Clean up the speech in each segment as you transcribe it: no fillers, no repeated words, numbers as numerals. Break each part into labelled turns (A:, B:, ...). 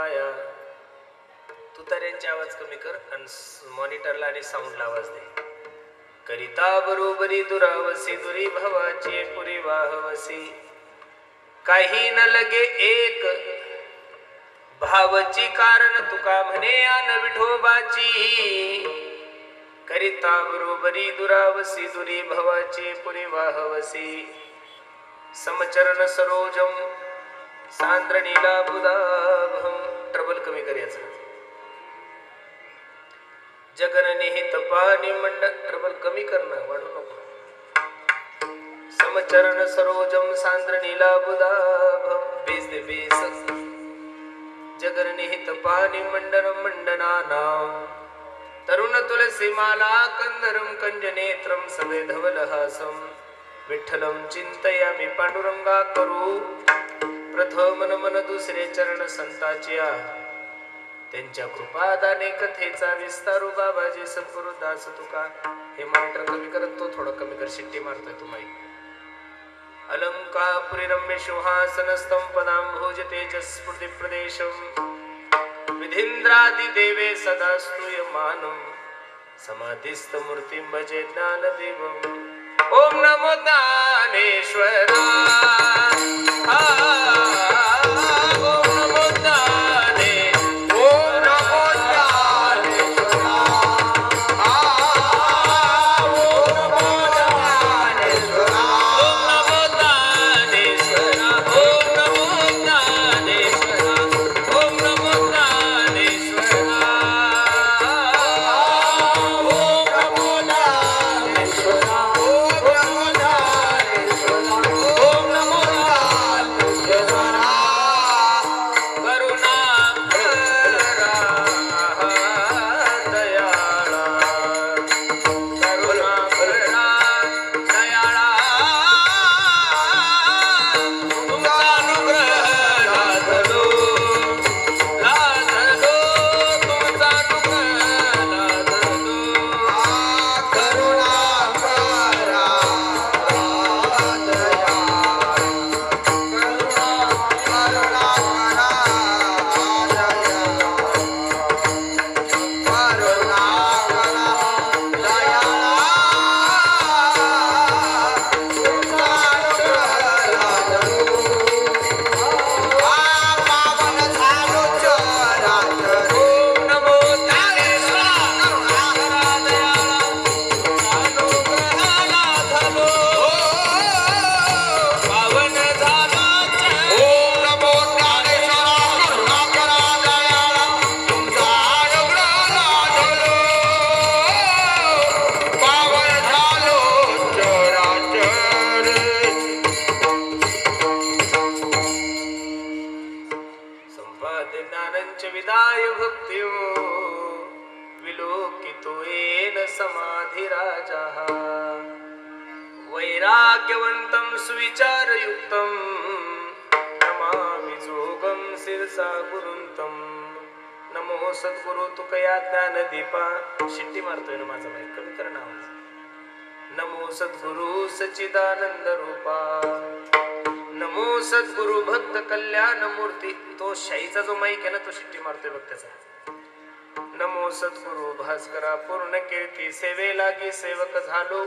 A: भवाया. तुताऱ्यांची आवाज कमी कर आणि मॉनिटरला आणि साऊंडला आवाज दे. करिता बरोबरी दुरावसी दुरी भवाची पुरी वाहवसी. काही न लगे एक भावची कारण तुका म्हणे आन विठोबाची. करिता बरोबरी दुरावसी दुरी भवाची पुरी वाहवसी. समचरण सरोजम सांद्र नीला बुधाभम. ट्रबल कमी करायचं. जगन निहित पाणी मंडल. ट्रबल कमी करणं, वाढू नको. समचरण सरोजम सांद्र नीला बुधाभम. बेस दे बेस. जगन निहित पाणी मंडन मंडनानाम. तरुण तुलसी माला कंदरम कंजनेत्रम सवे धवलहासम. विठ्ठलम चिंतयामि पांडुरंगा करू. प्रथम नमन दुसरे चरण संताच्या. त्यांच्या कृपादाने कथेचा विस्तारू बाबाजी सद्गुरु दास तुका. हे मॉनिटर कमी करत, तो थोडं कमी कर, शिट्टी मारतोय तुम्ही. अलंकापुरी रम्य सिंहासन स्तंपदां भोज तेजस्फुर्ति प्रदेशम. विधींद्रादि देवे सदा स्तूयमानं. समाधिस्थ मूर्तिं भजे ज्ञानदेवम्. ओम नमो ज्ञानेश्वरा. वैराग्यवंतं सुविचारयुक्तं. नमामि जोगं शिरसा गुरुंतं. नमो सद्गुरु तुकया ज्ञानदीपा. शिट्टी मारतोय ना माझा बाई, कमी कर ना आवाज. नमो सद्गुरु सच्चिदानंद रूपा. नमो सद्गुरु भक्त कल्याण मूर्ती. तो शाईचा जो माईक आहे ना, तो शिट्टी मारतोय बघ त्याचा. नमो सद्गुरु भास्करा पूर्ण कीर्ती. सेवे लागी सेवक झालो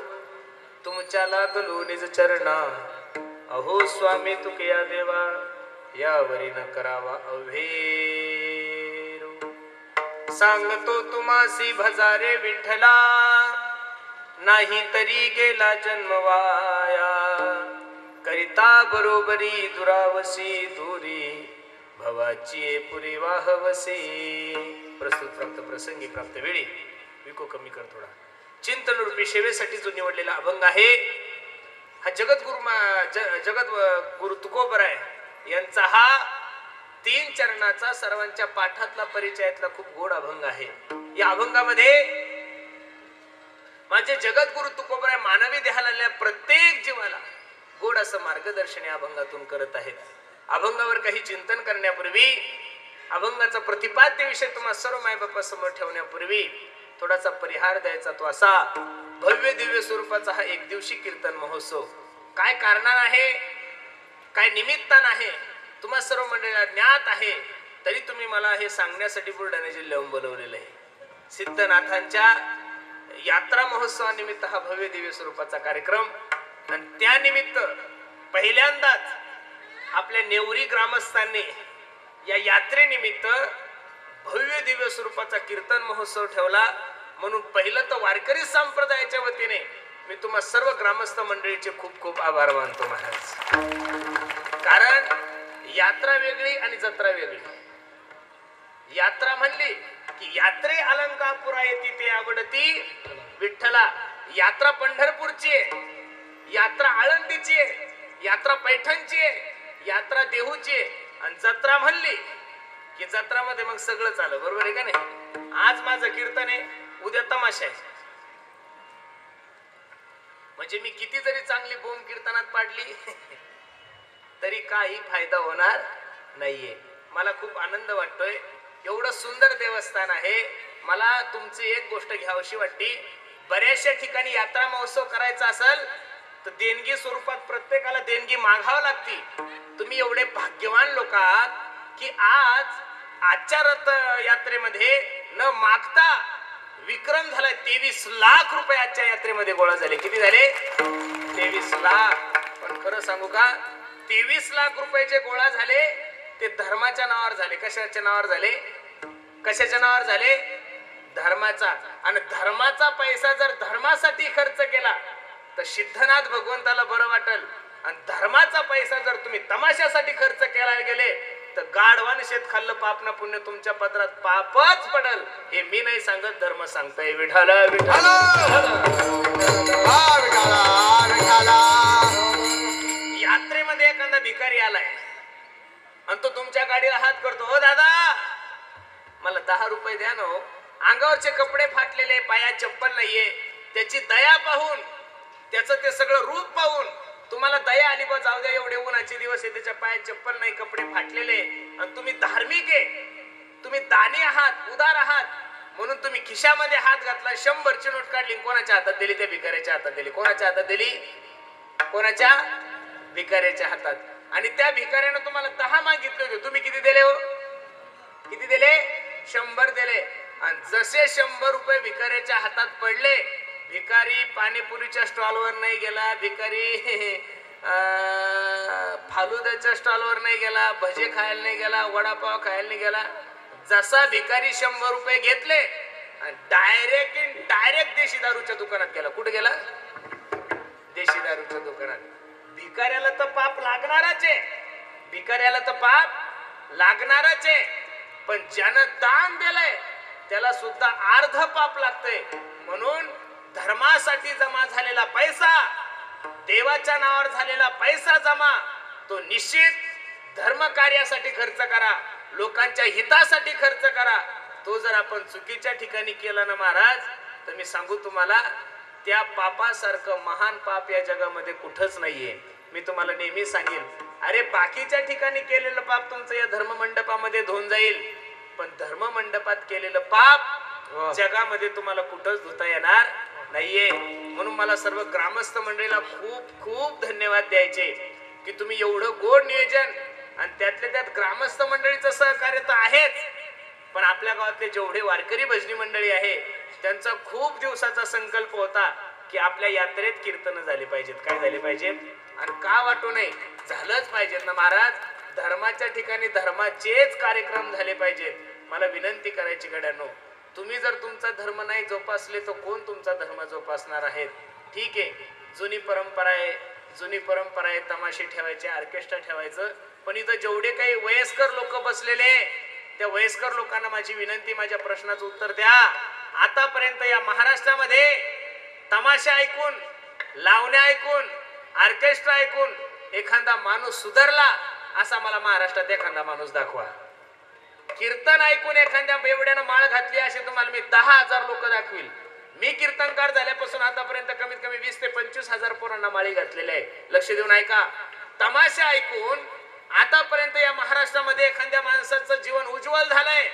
A: तुमच्या लागलो निज चरणा. अहो स्वामी तुकया देवा यावरी न करावा अव्हेर. सांगतो तुम्हासी भजारे विठ्ठला. नाही तरी गेला जन्म वाया. करिता बरोबरी दुरावसी दुरी भवाची पुरी वाहवसी. प्रस्तुत प्राप्त प्रसंगी प्राप्त वेळी विको कमी कर थोडा. चिंतन रूपी सेवेसाठी जो निवडलेला अभंग आहे हा जगत गुरु तुकोबराय यांचा हा 3 चरणाचा सर्वांच्या पाठातला परिचयातला खूप गोड अभंग आहे. या अभंगामध्ये माझे जगद्गुरु तुकोबराय मानवी देहाला आलेल्या प्रत्येक जीवाला गोड असं मार्गदर्शन या अभंगातून करत आहेत. अभंगावर काही चिंतन करण्यापूर्वी, अभंगाचा प्रतिपाद्य विषय तुम्हा सर्व मायबापा समोर ठेवण्यापूर्वी थोडासा परिहार द्यायचा. तो असा, भव्य दिव्य स्वरूपाचा हा एक दिवशी कीर्तन महोत्सव काय कारणानं आहे, काय निमित्तानं आहे, तुम्हा सर्व मंडळीला ज्ञात आहे. तरी तुम्ही मला हे सांगण्यासाठी बुलढाणा जिल्ह्याहून बोलवलेलं आहे. सिद्धनाथांच्या यात्रा महोत्सवानिमित्त हा भव्य दिव्य स्वरूपाचा कार्यक्रम, आणि त्यानिमित्त पहिल्यांदाच आपल्या नेवरी ग्रामस्थांनी या यात्रेनिमित्त भव्य दिव्य स्वरूपाचा कीर्तन महोत्सव ठेवला. म्हणून पहिलं तर वारकरी संप्रदायाच्या वतीने मी तुम्हा सर्व ग्रामस्थ मंडळीचे खूप खूप आभार मानतो महाराज. कारण यात्रा वेगळी आणि जत्रा वेगळी. यात्रा म्हणली की यात्रे अलंकापुरा येती ते आवडती विठ्ठला. यात्रा पंढरपूरची आहे, यात्रा आळंदीची आहे, यात्रा पैठणची आहे, यात्रा देहूची आहे. आणि जत्रा म्हणली की जत्रामध्ये मग सगळं चालू, बरोबर आहे का नाही. आज माझं कीर्तन आहे, उद्या तमाशा आहे. म्हणजे मी किती जरी चांगली बोंब कीर्तनात पाडली तरी काही फायदा होणार नाहीये. मला खूप आनंद वाटतोय. एवढं सुंदर देवस्थान आहे. मला तुमची एक गोष्ट घ्यावीशी वाटते. बऱ्याचशा ठिकाणी यात्रा महोत्सव करायचा असेल तर देणगी स्वरूपात प्रत्येकाला देणगी मागावं लागते. तुम्ही एवढे भाग्यवान लोक आहात की आजच्या रथ यात्रेमध्ये न मागता विक्रम झालाय. 23 लाख रुपये आजच्या यात्रेमध्ये गोळा झाले. किती झाले? 23 लाख. पण खरं सांगू का, 23 लाख रुपयाचे गोळा झाले ते धर्माच्या नावावर झाले. कशाच्या नावावर झाले? कशाच्या नावावर झाले? धर्माचा. आणि धर्माचा पैसा जर धर्मासाठी खर्च केला तर सिद्धनाथ भगवंताला बरं वाटेल. आणि धर्माचा पैसा जर तुम्ही तमाशासाठी खर्च केला गेले तर गाढवान शेत खाल्लं पाप ना पुण्य तुमच्या पदरात पापच पडल. हे मी नाही सांगत, धर्म सांगताय. विठाला विठाला यात्रेमध्ये एखादा भिकारी आलाय आणि तो तुमच्या गाडीला हात करतो, हो दादा मला 10 रुपये द्या ना हो. अंगावरचे कपडे फाटलेले, पायात चप्पल नाहीये. त्याची दया पाहून, त्याचं ते सगळं रूप पाहून तुम्हाला दया आली. बा जाऊ द्या, एवढे उन्हाचे दिवस आहे, त्याच्या पायात चप्पल नाही, कपडे फाटलेले, आणि तुम्ही धार्मिक आहे, तुम्ही दानी आहात, उदार आहात, म्हणून तुम्ही खिशामध्ये हात घातला, 100ची नोट काढली, कोणाच्या हातात दिली? त्या भिकाऱ्याच्या हातात दिली. कोणाच्या हातात दिली? कोणाच्या? भिकाऱ्याच्या हातात. आणि त्या भिकाऱ्यानं तुम्हाला 10 मागितले होते, तुम्ही किती दिले हो? किती दिले? 100 दिले. आणि जसे 100 रुपये भिकाऱ्याच्या हातात पडले, भिकारी पाणीपुरीच्या स्टॉलवर नाही गेला, भिकारी फालुद्याच्या स्टॉलवर नाही गेला, भजे खायला नाही गेला, वडापाव खायला नाही गेला. जसा भिकारी 100 रुपये घेतले डायरेक्ट देशी दारूच्या दुकानात गेला. कुठे गेला? देशी दारूच्या दुकानात. भिकाऱ्याला तर पाप लागणारच आहे, भिकाऱ्याला तर पाप लागणारच आहे. पण ज्यानं दान दिलंय त्याला सुद्धा अर्ध पाप लागतंय. म्हणून धर्मासाठी जमा झालेला पैसा, देवाच्या नावावर झालेला पैसा जमा, तो निश्चित धर्म कार्यासाठी खर्च करा, लोकांच्या हितासाठी खर्च करा. तो जर आपण चुकीच्या ठिकाणी केला ना महाराज, तर मी सांगू तुम्हाला, त्या पापासारखं महान पाप या जगामध्ये कुठंच नाहीये. मी तुम्हाला नेहमी सांगेन, अरे बाकीच्या ठिकाणी केलेलं पाप तुमचं या धर्म मंडपामध्ये धुवून जाईल, पण धर्म मंडपात केलेलं पाप जगामध्ये तुम्हाला कुठंच धुता येणार नाहीये. म्हणून मला सर्व ग्रामस्थ मंडळीला खूप खूप धन्यवाद द्यायचे की तुम्ही एवढं गोड नियोजन, आणि त्यातल्या त्यात ग्रामस्थ मंडळीचं सहकार्य तर आहेच, पण आपल्या गावातले जेवढे वारकरी भजनी मंडळी आहे त्यांचा खूप दिवसाचा संकल्प होता की आपल्या यात्रेत कीर्तन झाले पाहिजेत. काय झाले पाहिजेत? आणि का वाटू नये, झालंच पाहिजेत ना महाराज. धर्माच्या ठिकाणी धर्माचेच कार्यक्रम झाले पाहिजेत. मला विनंती करायची गड्यांनो, तुम्ही जर तुमचा धर्म नाही जोपासले तर कोण तुमचा धर्म जोपासणार आहेत? ठीक आहे, जुनी परंपरा आहे, तमाशे ठेवायचे, ऑर्केस्ट्रा ठेवायचं, पण इथं जेवढे काही वयस्कर लोक बसलेले, त्या वयस्कर लोकांना माझी विनंती, माझ्या प्रश्नाचं उत्तर द्या. आतापर्यंत या महाराष्ट्रामध्ये तमाशा ऐकून, लावण्या ऐकून, ऑर्केस्ट्रा ऐकून एखादा माणूस सुधारला असा मला महाराष्ट्रात एखादा माणूस दाखवा. कीर्तन ऐकून एखाद्या बेवड्यानं माळ घातली असे तुम्हाला मी 10,000 लोक दाखवील. मी कीर्तनकार झाल्यापासून आतापर्यंत कमीत कमी 20 ते 25,000 पोरांना माळी घातलेली आहे. लक्ष देऊन ऐका. तमाशा ऐकून आतापर्यंत या महाराष्ट्रामध्ये एखाद्या माणसाचं जीवन उज्ज्वल झालंय,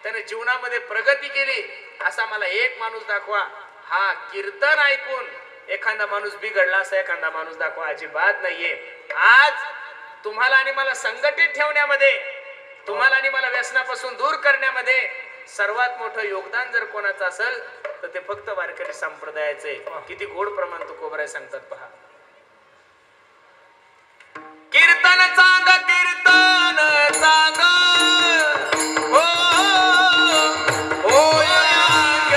A: त्याने जीवनामध्ये प्रगती केली असा मला एक माणूस दाखवा. हा कीर्तन ऐकून एखादा माणूस बिघडला असा एखादा माणूस दाखवा. अजिबात नाहीये. आज तुम्हाला आणि मला संघटित ठेवण्यामध्ये तुम्हाला आणि मला व्यसनापासून दूर करण्यामध्ये सर्वात मोठं योगदान जर कोणाचं असेल तर ते फक्त वारकरी संप्रदायाचे. किती गोड प्रमाण तुकोबराय सांगतात पहा. कीर्तन चांग कीर्तन चांग हो हो यांग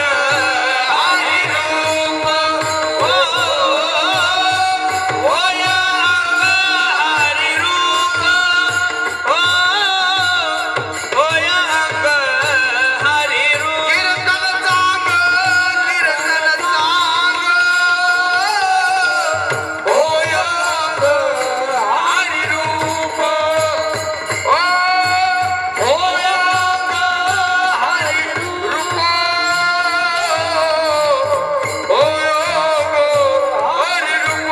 A: हरी रूप हो हो यांग हरी रूप हो हो यांग हरी रूप. कीर्तन चांग कीर्तन चांग हो यांग हरी रूप हो हो यांग हरी रूप हो यांग हरी रूप.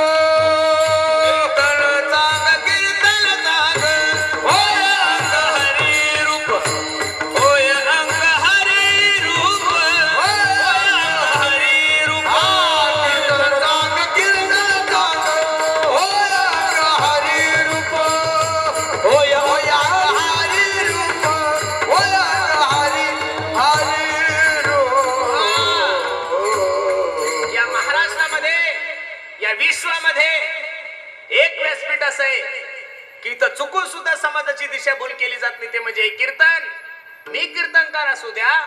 A: कीर्तन चांग कीर्तन चांग हो यांग हरी रूप हो यांग हरी रूप हो यांग हरी रूप. कीर्तन चांग कीर्तन चांग हो यांग हरी रूप हो यांग हरी रूप हो यांग हरी रूप. या महाराष्ट्रामध्ये या विश्वामध्ये एक व्यासपीठ असं आहे की इथं चुकून सुद्धा समाजाची दिशाभूल केली जात नाही. ते म्हणजे हे कीर्तन. मी कीर्तनकार असू द्या,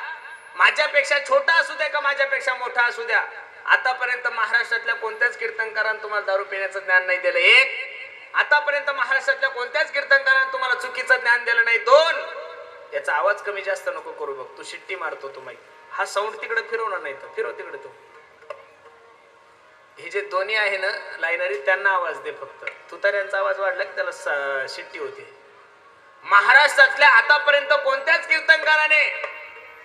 A: माझ्यापेक्षा छोटा असू द्या का माझ्यापेक्षा मोठा असू द्या, आतापर्यंत महाराष्ट्रातल्या कोणत्याच कीर्तनकारांनी तुम्हाला दारू पिण्याचं ज्ञान नाही दिलं. एक, आतापर्यंत महाराष्ट्रातल्या कोणत्याच कीर्तनकारांनी तुम्हाला चुकीचं ज्ञान दिलं नाही. दोन, याचा आवाज कमी जास्त नको करू बघ, तू शिट्टी मारतो तू माहिती. हा साऊंड तिकडे फिरवणार नाही तर फिरव तिकडे तू. हे जे दोन्ही आहे ना लाईनरी, त्यांना आवाज दे फक्त. तुताऱ्यांचा आवाज वाढला की त्याला शिट्टी होते. महाराष्ट्रातल्या आतापर्यंत कोणत्याच कीर्तनकाराने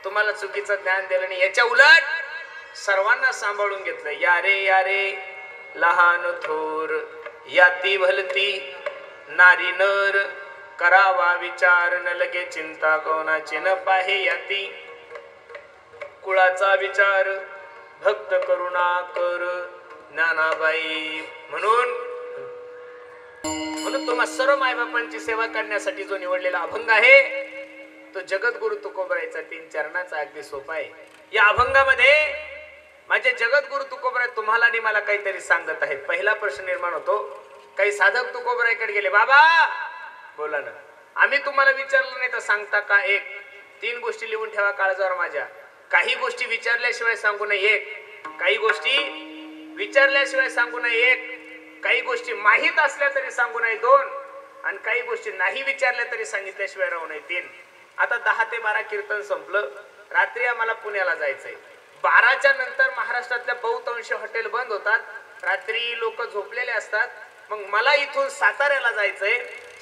A: तुम्हाला चुकीचं ज्ञान दिलं नाही. याच्या उलट सर्वांना सांभाळून घेतलं. या रे लहान थोर याती भलती नारी नर करावा विचार न लगे चिंता कोणाची न पाहे याती. कुळाचा विचार भक्त करुणा कर ज्ञानाबाई. म्हणून तुम्हा सर्व मायबापांची सेवा करण्यासाठी जो निवडलेला अभंग आहे तो जगद्गुरु तुकोबरायचा 3 चरणाचा अगदी सोपा आहे. या अभंगामध्ये माझे जगद्गुरु तुकोबराय तुम्हाला आणि मला काहीतरी सांगत आहेत. पहिला प्रश्न निर्माण होतो, काही साधक तुकोबरायकडे गेले, बाबा बोला ना, आम्ही तुम्हाला विचारलं नाही तर सांगता का? 3 गोष्टी लिहून ठेवा काळजावर माझ्या. काही गोष्टी विचारल्याशिवाय सांगू नये. काही गोष्टी विचारल्याशिवाय सांगू नये. काही गोष्टी माहीत असल्या तरी सांगू नये. 2, आणि काही गोष्टी नाही विचारल्या तरी सांगितल्याशिवाय राहू नये. 3. आता 10 ते 12 कीर्तन संपलं. रात्री आम्हाला पुण्याला जायचंय. 12च्या नंतर महाराष्ट्रातल्या बहुतांश हॉटेल बंद होतात. रात्री लोक झोपलेले असतात. मग मला इथून साताऱ्याला जायचंय.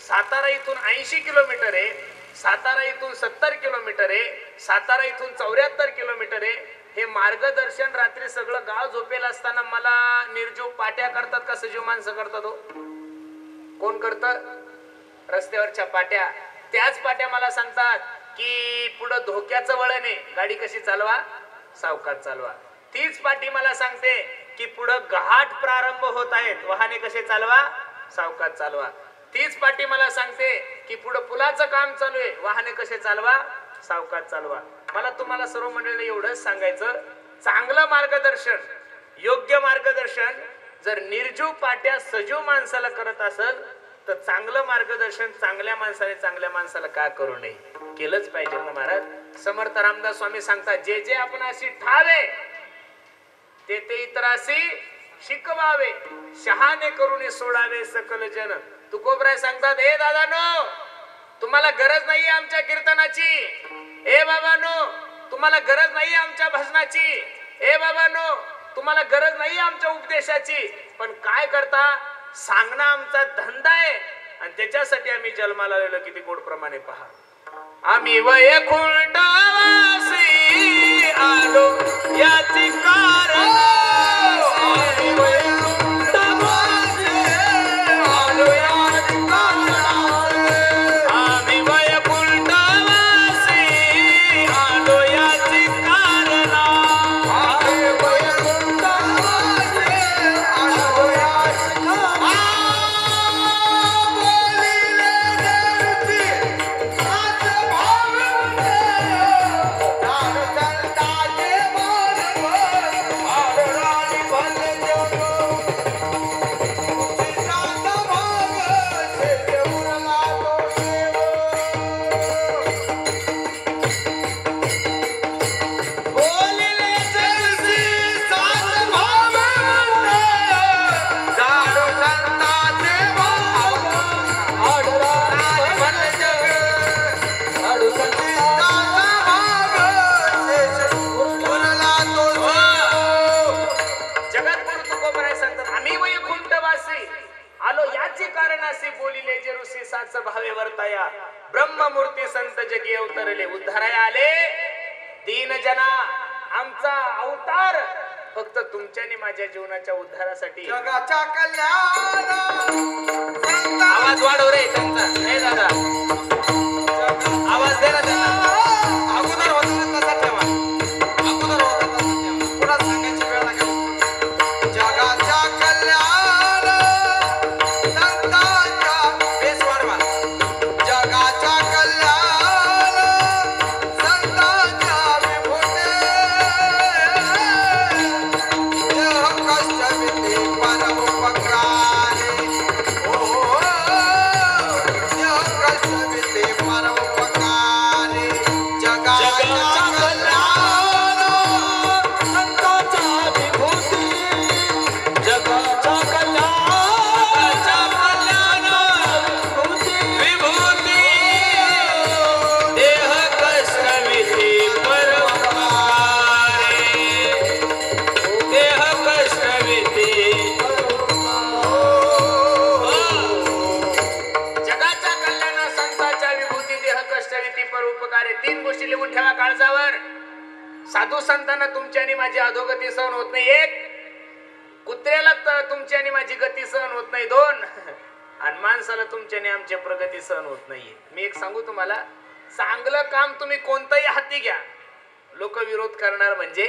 A: सातारा इथून 80 किलोमीटर आहे. सातारा इथून 70 किलोमीटर आहे. सातारा इथून 74 किलोमीटर आहे. हे मार्गदर्शन रात्री सगळं गाव झोपेल असताना मला निर्जीव पाट्या करतात का सजीव माणसं करतात? हो, कोण करतं? रस्त्यावरच्या पाट्या. त्याच पाट्या मला सांगतात की पुढं धोक्याचं वळण आहे, गाडी कशी चालवा, सावकाश चालवा. तीच पाटी मला सांगते की पुढं घाट प्रारंभ होत आहेत, वाहने कसे चालवा, सावकाश चालवा. तीच पाटी मला सांगते की पुढं पुलाचं काम चालू आहे, वाहने कसे चालवा, सावकाश चालवा. मला तुम्हाला सर्व मंडळीला एवढंच सांगायचं, चांगलं मार्गदर्शन, योग्य मार्गदर्शन जर निर्जीव पाट्या सजीव माणसाला करत असेल तर चांगलं मार्गदर्शन चांगल्या माणसाला का करू नये? केलंच पाहिजे ना महाराज. समर्थ रामदास स्वामी सांगतात, जे जे आपण अशी ठावे ते ते इतरासी शिकवावे, शहाणे करून सोडावे सकल जन. तुकोबराय सांगतात, ए दादानो, तुम्हाला गरज नाहीये आमच्या कीर्तनाची. ए बाबानो, तुम्हाला गरज नाहीये आमच्या भजनाची. ए बाबानो, तुम्हाला गरज नाहीये आमच्या उपदेशाची. पण काय करता, सांगणं आमचा धंदा आहे आणि त्याच्यासाठी आम्ही जन्माला आलेलो. किती गोड प्रमाणे पहा. आम्ही वैकुंठवासी आलो याची कारण, आम्ही वैकुंठवासी आलो याची कारण, आम्ही वैकुंठवासी आलो याची कारण, आम्ही वैकुंठवासी आलो याची कारण. बोलिले देवची आले दीन जना आमचा अवतार फक्त तुमच्या आणि माझ्या जीवनाच्या उद्धारासाठी
B: जगाच्या कल्याण
A: आवाज वाढव रे त्यांचा नाही दादा आवाज दे ना त्यांना
B: अगोदर होता तसा ठेवा अगोदर होता तसा ठेवा पुन्हा सांगायची वेळ लागेल जगाच्या कल्याण संतांच्या बेस वाढवा जगाच्या कल्याण संतांच्या विभूते देह कष्ट विधी परोपकारी ओ देह कष्ट विधी परोपकारी जगाच्या कल्याण संतांच्या विभूती
A: जगाच्या कल्याणाच्या कल्याण विभूती देह कष्ट विधी परोपकारी देह कष्ट विधी जगाच्या कल्याण संतांच्या विभूती देह कष्ट विधी परोपकारी तीन गोष्टी लिहून ठेवा काळजावर साधू संतांना तुमची आणि माझी अधोगती सहन होत नाही एक कुत्र्याला तुमची आणि माझी गती सहन होत नाही दोन आणि माणसाला तुमची आणि आमची प्रगती सहन होत नाहीये मी एक सांगू तुम्हाला चांगलं काम तुम्ही कोणतंही हाती घ्या लोक विरोध करणार म्हणजे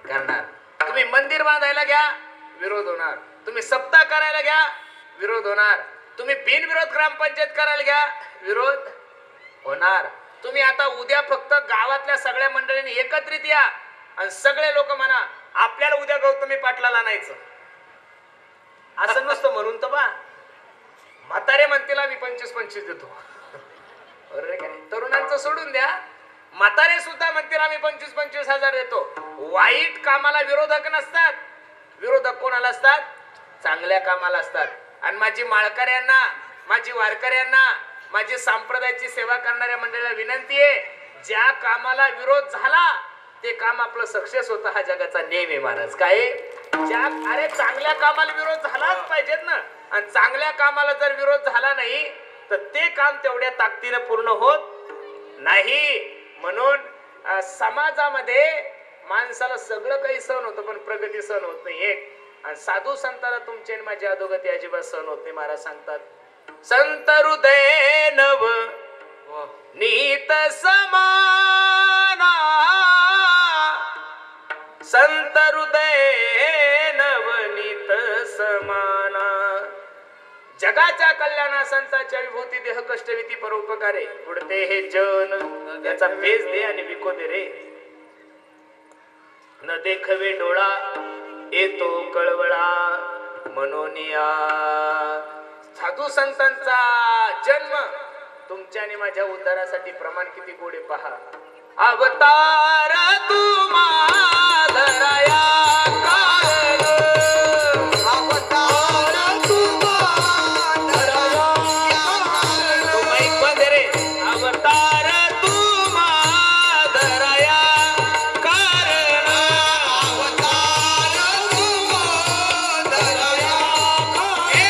A: करणार तुम्ही मंदिर बांधायला घ्या विरोध होणार तुम्ही सप्ताह करायला घ्या विरोध होणार तुम्ही बिनविरोध ग्रामपंचायत करायला घ्या विरोध होणार तुम्ही आता उद्या फक्त गावातल्या सगळ्या मंडळींनी एकत्रित या आणि सगळे लोक म्हणा आपल्याला उद्या गौतमी पाटलाला आणायचं असं नसतं म्हणून तर बा म्हातारे म्हणतील मी 25-25 देतो अरे काय तरुणांचं सोडून द्या म्हातारे सुद्धा म्हणतील आम्ही 25-25 हजार देतो वाईट कामाला विरोधक नसतात विरोधक कोणाला असतात चांगल्या कामाला असतात आणि माझी माळकऱ्यांना माझी वारकऱ्यांना माझी संप्रदायाची सेवा करणाऱ्या मंडळीला विनंती आहे ज्या कामाला विरोध झाला ते काम आपलं सक्सेस होतं हा जगाचा नियम आहे महाराज काय ज्या अरे चांगल्या कामाला विरोध झालाच पाहिजेत ना आणि चांगल्या कामाला जर विरोध झाला नाही तर ते काम तेवढ्या ताकदीने पूर्ण होत नाही म्हणून समाजामध्ये माणसाला सगळं काही सहन होतं पण प्रगती सहन होत नाही एक आणि साधू संतांना तुमची आणि माझी अधोगती अजिबात सहन होत नाही महाराज सांगतात संत हृदय नव नीत समाना संत हृदय नवनीत समाना जगाच्या कल्याणा संतांच्या विभूती देह कष्ट विधी परोपकारे पुढते हे जन याचा भेस दे आणि विको दे रे न देखवे डोळा येतो कळवळा मनोनिया साधू संतांचा जन्म तुमच्या आणि माझ्या उद्धारासाठी प्रमाण किती गोडे पहा अवतार तुम्हा धराया कारण
B: अवतार तुम्हा धराया
A: तो माईक बंद रे अवतार तुम्हा धराया कारण
B: अवतार तुम्हा धराया हे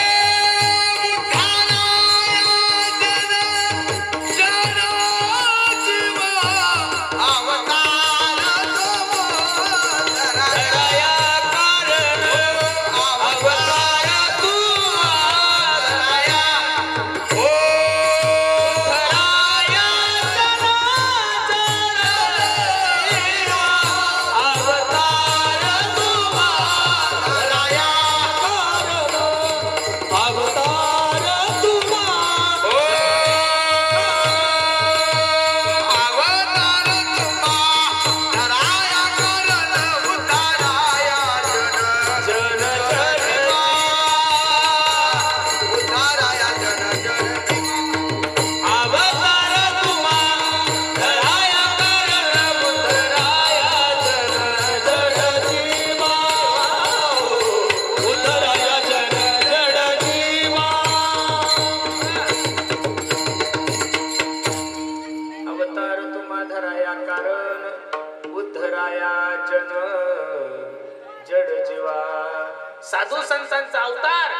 A: साधू संतांचा अवतार,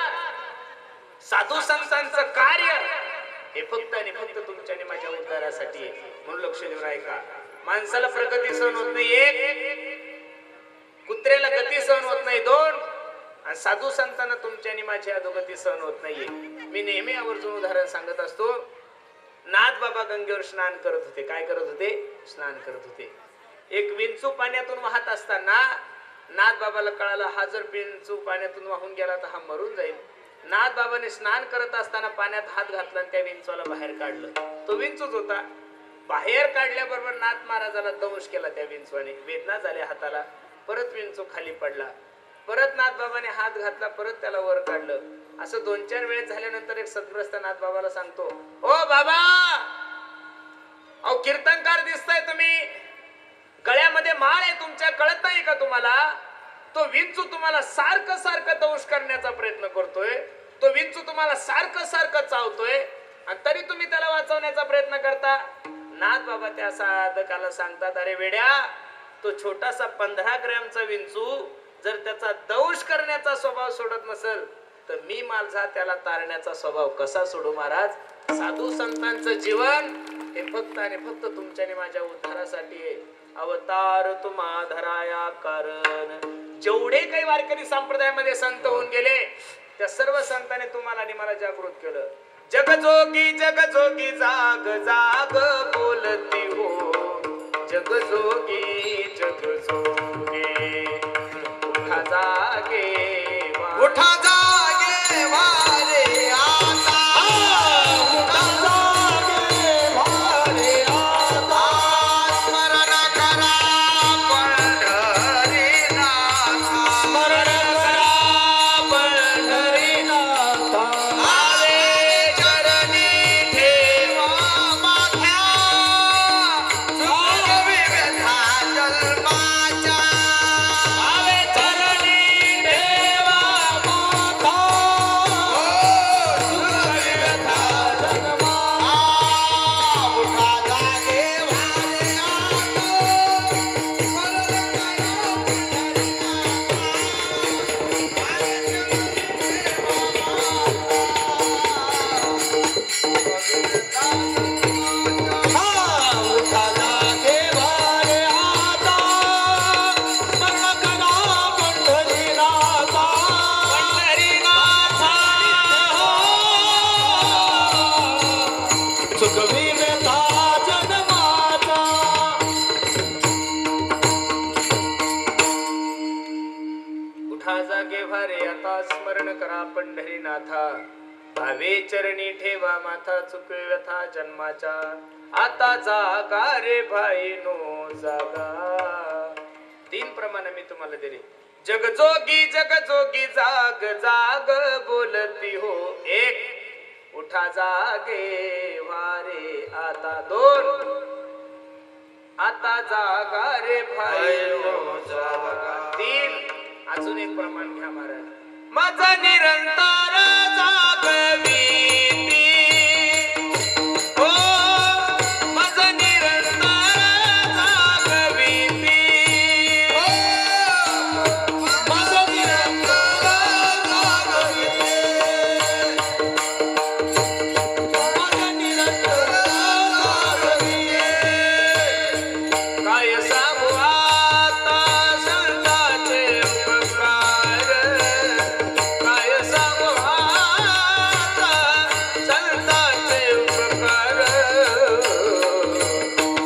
A: साधू संतांचं कार्य हे फक्त आणि फक्त तुमच्या आणि माझ्या उद्धारासाठी आहे. म्हणून लक्ष देऊन ऐका. माणसाला प्रगती सहन होत नाही एक, कुत्र्याला गती सहन होत नाही दोन, आणि साधू संतांना तुमच्या आणि माझी अधोगती सहन होत नाहीये. मी नेहमी आवर्जून उदाहरण सांगत असतो. नाथ बाबा गंगेवर स्नान करत होते. काय करत होते? स्नान करत होते. एक विंचू पाण्यातून वाहत असताना नाथ बाबाला कळालं हा जर विंचू पाण्यातून वाहून गेला तर हा मरून जाईल. नाथ बाबाने स्नान करत असताना पाण्यात हात घातला आणि त्या विंचूला बाहेर काढलं. तो विंचूच होता. बाहेर काढल्याबरोबर नाथ महाराजाला दंश केला त्या विंचवाने. वेदना झाल्या हाताला. परत विंचू खाली पडला. परत नाथ बाबाने हात घातला. परत त्याला वर काढलं. असं 2-4 वेळेस झाल्यानंतर एक सद्ग्रस्त नाथ बाबाला सांगतो, ओ बाबा, अहो कीर्तनकार दिसताय तुम्ही, गळ्यामध्ये माळ आहे तुमच्या, कळत नाही का तुम्हाला? तो विंचू तुम्हाला सारखं सारखं दंश करण्याचा प्रयत्न करतोय. तो विंचू तुम्हाला सारखं सारखं चावतोय आणि तरी तुम्ही त्याला वाचवण्याचा प्रयत्न करता. नाथ बाबा त्या साधकाला सांगतात, अरे वेड्या, तो छोटासा 15 ग्रॅमचा विंचू जर त्याचा दंश करण्याचा स्वभाव सोडत नसेल तर मी माझा त्याला तारण्याचा स्वभाव कसा सोडू महाराज? साधू संतांचं जीवन हे फक्त आणि फक्त तुमच्या आणि माझ्या उद्धारासाठी आहे. अवतार तुम्हा धराया कारण. जेवढे काही वारकरी संप्रदायामध्ये संत होऊन गेले त्या सर्व संतांनी तुम्हाला आणि मला जागृत केलं. जगजोगी जगजोगी जाग जाग बोलती हो, जगजोगी जगजोगी उठा जागे
B: उठा जागे वारे आता, उठा जागे वारे आता, स्मरण करा पंढरीनाथा, स्मरण करा पंढरीनाथा, आले चरणी ठेवा माथ्या, सुख व्यथा जन्माच्या, आले चरणी ठेवा माथा, सुख व्यथा जन्माच्या, उठा जागे वारे आता, स्मरण करा उठा जागे वारे आता, स्मरण करा पंढरीनाथा, पंढरीनाथा, सुखवी व्यथा जन्माचा.
A: उठा जागे भारे आता, स्मरण करा पंढरीनाथा, भावे चरणी ठेवा माथा, चुकवे व्यथा जन्माच्या. आता जागा रे भाईनो जागा. 3 प्रमाण मी तुम्हाला दिले. जगजोगी जगजोगी जाग जाग बोलती हो. 1, उठा जागे वारे आता. 2, आता जागा रे भाईनो जागा. 3, अजून एक प्रमाण घ्या महाराज. माझा निरंतर जागविती हो, माझा निरंतर जागविती हो, माझा निरंतर जागविती, माझा निरंतर जागविती. काय सांगू आता संतांचे उपकार, काय सांगू आता संतांचे उपकार,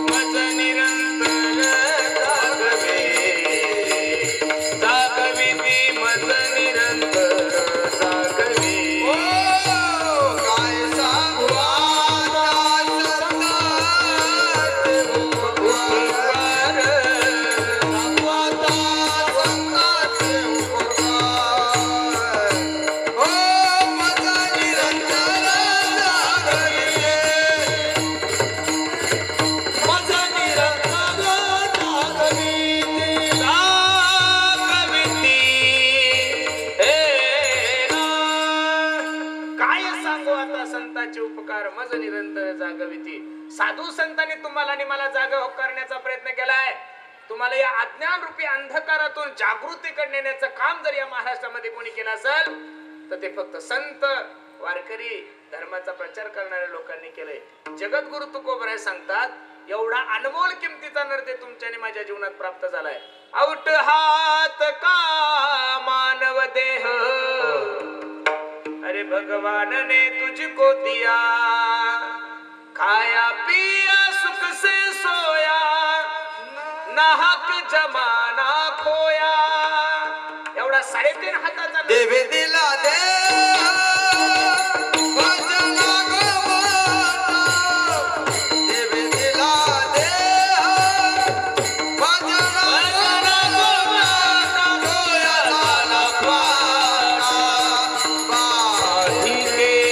A: माझं निरंतर जागवे जागविती, माझं निरंतर जागवे.
B: काय सांगू आता संतांचे उपकार, सांगू आता संतांचे उपकार, ओ माझा निरंतर जागविते, माझा निरंतर जागविते,
A: जागविती हे ना. काय सांगू आता संतांचे उपकार, माझं निरंतर जागविती. साधू संतांनी तुम्हाला आणि मला जागा करण्याचा प्रयत्न केलाय. तुम्हाला या अज्ञान रूपी अंधकारातून जागृतीकडे नेण्याचं काम जर या महाराष्ट्रामध्ये कोणी केलं असेल तर ते फक्त संत, वारकरी, धर्माचा प्रचार करणाऱ्या लोकांनी केलंय. जगद्गुरु तुकोबराय सांगतात, एवढा अनमोल किमतीचा नरते तुमच्या आणि माझ्या जीवनात प्राप्त झालाय. औट हात का मानव देह, अरे भगवान ने तुझको दिया, खाया पिया सुख से सोया, नाहक जमाना खोया. एवढा 3.5 हाताचा
B: देवे दिला दे भजना गोमाता, देवे दिला दे भजना गोमाता, डोया झाला पाटा बाधिकेचा,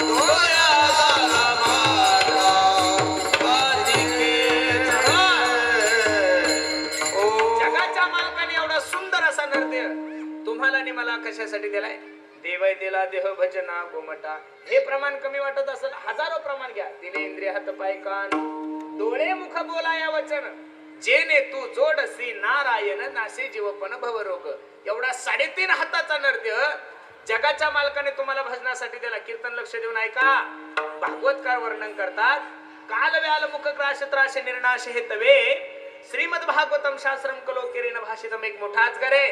B: डोया झाला पाटा बाधिकेचा.
A: जगाच्या मालकाने एवढा सुंदर असा नृत्य तुम्हाला आणि मला कशासाठी दिलाय? देवय दिला देह भजना गोमटा. हे प्रमाण कमी वाटत असेल, हजारो प्रमाण घ्या. तिने इंद्रिय हात पाय कान डोळे मुख बोलाया वचन, जेने तू जोडसी नारायण नासे जीवपण भवरोग. एवढा 3.5 हाताचा नृत्य जगाच्या मालकाने तुम्हाला भजनासाठी दिला. कीर्तन लक्ष देऊन ऐका. भागवतकार वर्णन करतात, काल व्याल मुख ग्राश त्राश निर्नाश हे तवे, श्रीमद भागवतम शास्त्रम कलोकेरेन भाषितम. एक मोठा अजगर आहे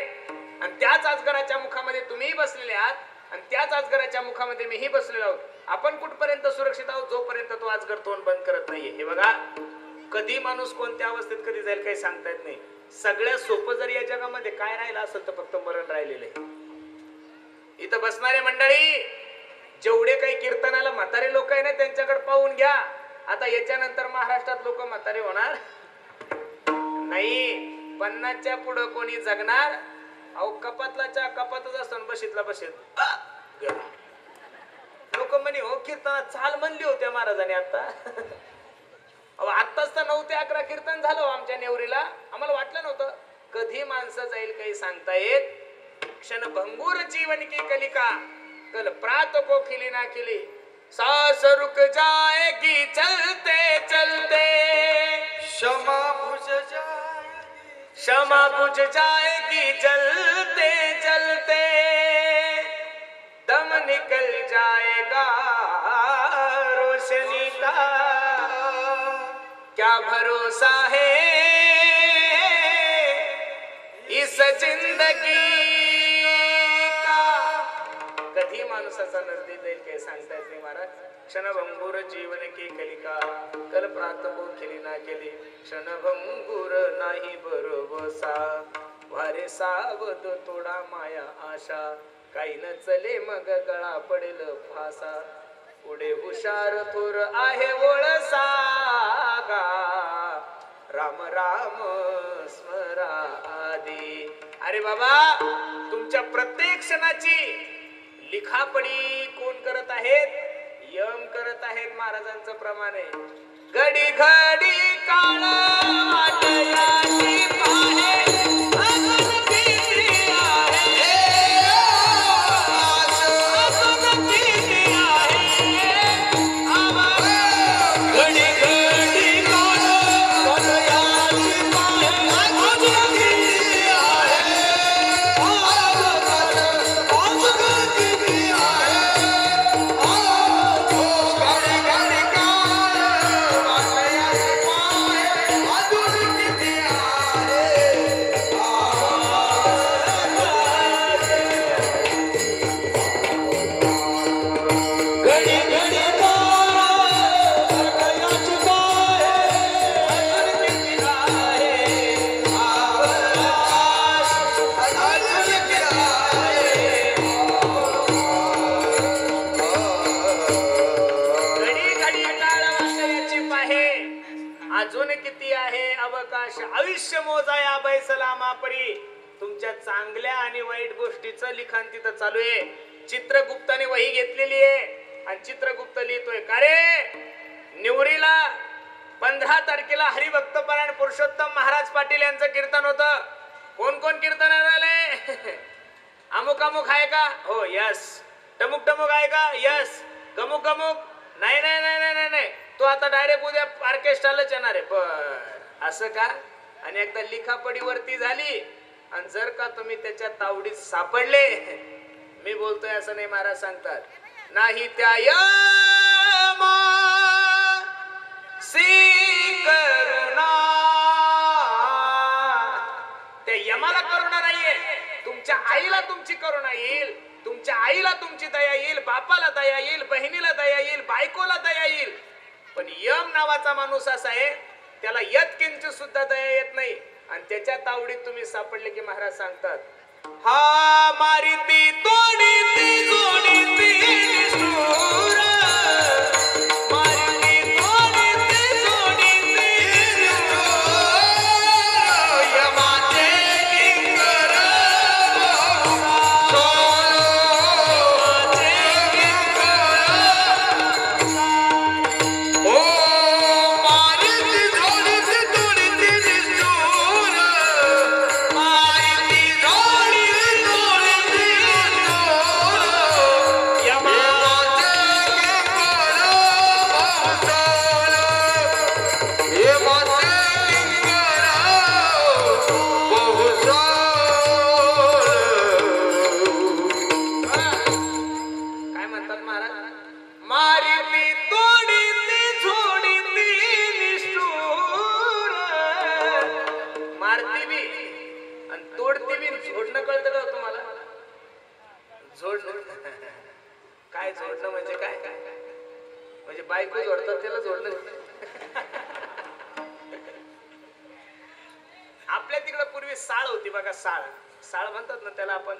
A: आणि त्याच अजगराच्या मुखामध्ये तुम्ही बसलेले आहात आणि त्याच अजगराच्या मुखामध्ये मीही बसलेलो आहोत. आपण कुठपर्यंत सुरक्षित आहोत? जोपर्यंत तो अजगर तोंड बंद करत नाहीये. हे बघा, कधी माणूस कोणत्या अवस्थेत कधी जाईल काही सांगता येत नाही. सगळ्यात सोपं जर या जगामध्ये काय राहिलं असेल तर फक्त मरण राहिलेलं आहे. इथं बसणारे मंडळी, जेवढे काही कीर्तनाला म्हातारे लोक आहे ना त्यांच्याकडे पाहून घ्या. आता याच्यानंतर महाराष्ट्रात लोक म्हातारे होणार नाही. 50च्या पुढं कोणी जगणार? अहो, कपातलाच्या कपातच असतो, बशीतला बशीत लोक म्हणे हो कीर्तनात चाल म्हणली होत्या महाराजांनी. आता आत्ताच तर 9 ते 11 कीर्तन झालं आमच्या नेवरीला. आम्हाला वाटलं नव्हतं कधी माणसं जाईल काही सांगता येत. क्षण भंगूर जीवन की कलिका, कल प्रात को खिली ना खिली, सांस रुक जाएगी चलते चलते,
B: क्षमा बुझ जाएगी,
A: क्षमा बुझ जाएगी जलते जलते, दम निकल जाएगा रोशनी का, क्या भरोसा है इस जिंदगी का. कधी माणसाचा नर्दी देईल काही सांगता येत नाही महाराज. क्षणभंगुर जीवन की कलिका, कल प्रात को खिली ना केली, क्षणभंगुर नाही भरोसा, वारे सावध तोडा माया आशा, काही न चले मग गळा पडेल फासा, पुढे हुशार थोर आहे वळसागा, राम राम स्मरा आदी. अरे बाबा, तुमच्या प्रत्येक क्षणाची लिखापडी कोण करत आहेत? यम करत आहेत. महाराजांचं प्रमाण आहे, घडी घडी काळ वाटयाची पाहे, अजून किती आहे, अजून किती आहे, घडी घडी काळ वाटयाची पाहे, अजून किती आहे, अजून किती आहे. अजून किती आहे अवकाश, आयुष्य मोजाया बैसला मापरी. तुमच्या चांगल्या आणि वाईट गोष्टीचं लिखाण तिथं चालू आहे. चित्रगुप्ताने वही घेतलेली आहे आणि चित्रगुप्त लिहितोय, का रे निवरीला 15 तारखेला हरिभक्त परायण पुरुषोत्तम महाराज पाटील यांचं कीर्तन होतं. कोण कोण कीर्तन आले? अमुक अमुक आहे का? हो यस. टमुक टमुक आहे का? यस. गमुक गमुक? नाही नाही नाही नाही नाही, तो आता डायरेक्ट उद्या ऑर्केस्ट्रालाच येणार आहे. पण असं का? आणि एकदा लिखापडी वरती झाली आणि जर का तुम्ही त्याच्या तावडीत सापडले, मी बोलतोय असं नाही, महाराज सांगतात, नाही त्या यमा सी करुणा. त्या यमाला करुणा नाहीये, तुमच्या आईला तुमची करुणा येईल, तुमच्या आईला तुमची दया येईल, बापाला दया येईल, बहिणीला दया येईल, बायकोला दया येईल. पण यम नावाचा माणूस असा आहे, त्याला यत्किंचित सुद्धा दया येत नाही. आणि त्याच्या तावडीत तुम्ही सापडले की महाराज सांगतात, हा मारिती तोडीती जोडीती निष्ठुर. मारिती तोडीती जोडीती निष्ठुर. यमाचे किंकर यमाचे किंकर.
B: ओ मारिती जोडीती तोडीती निष्ठुर. मारिती जोडीती तोडीती निष्ठुर.
A: यमाचे काय म्हणतात महाराज, मारिती तोडीती झोडीती निष्ठुर. मारती बी आणि तोडती बी. झोडणं कळतं का हो तुम्हाला? झोडणं काय, झोडणं म्हणजे काय? म्हणजे बायको झोडतात त्याला झोडणं. आपल्या तिकडे पूर्वी साळ होती बघा, साळ. साळ म्हणतात ना त्याला आपण,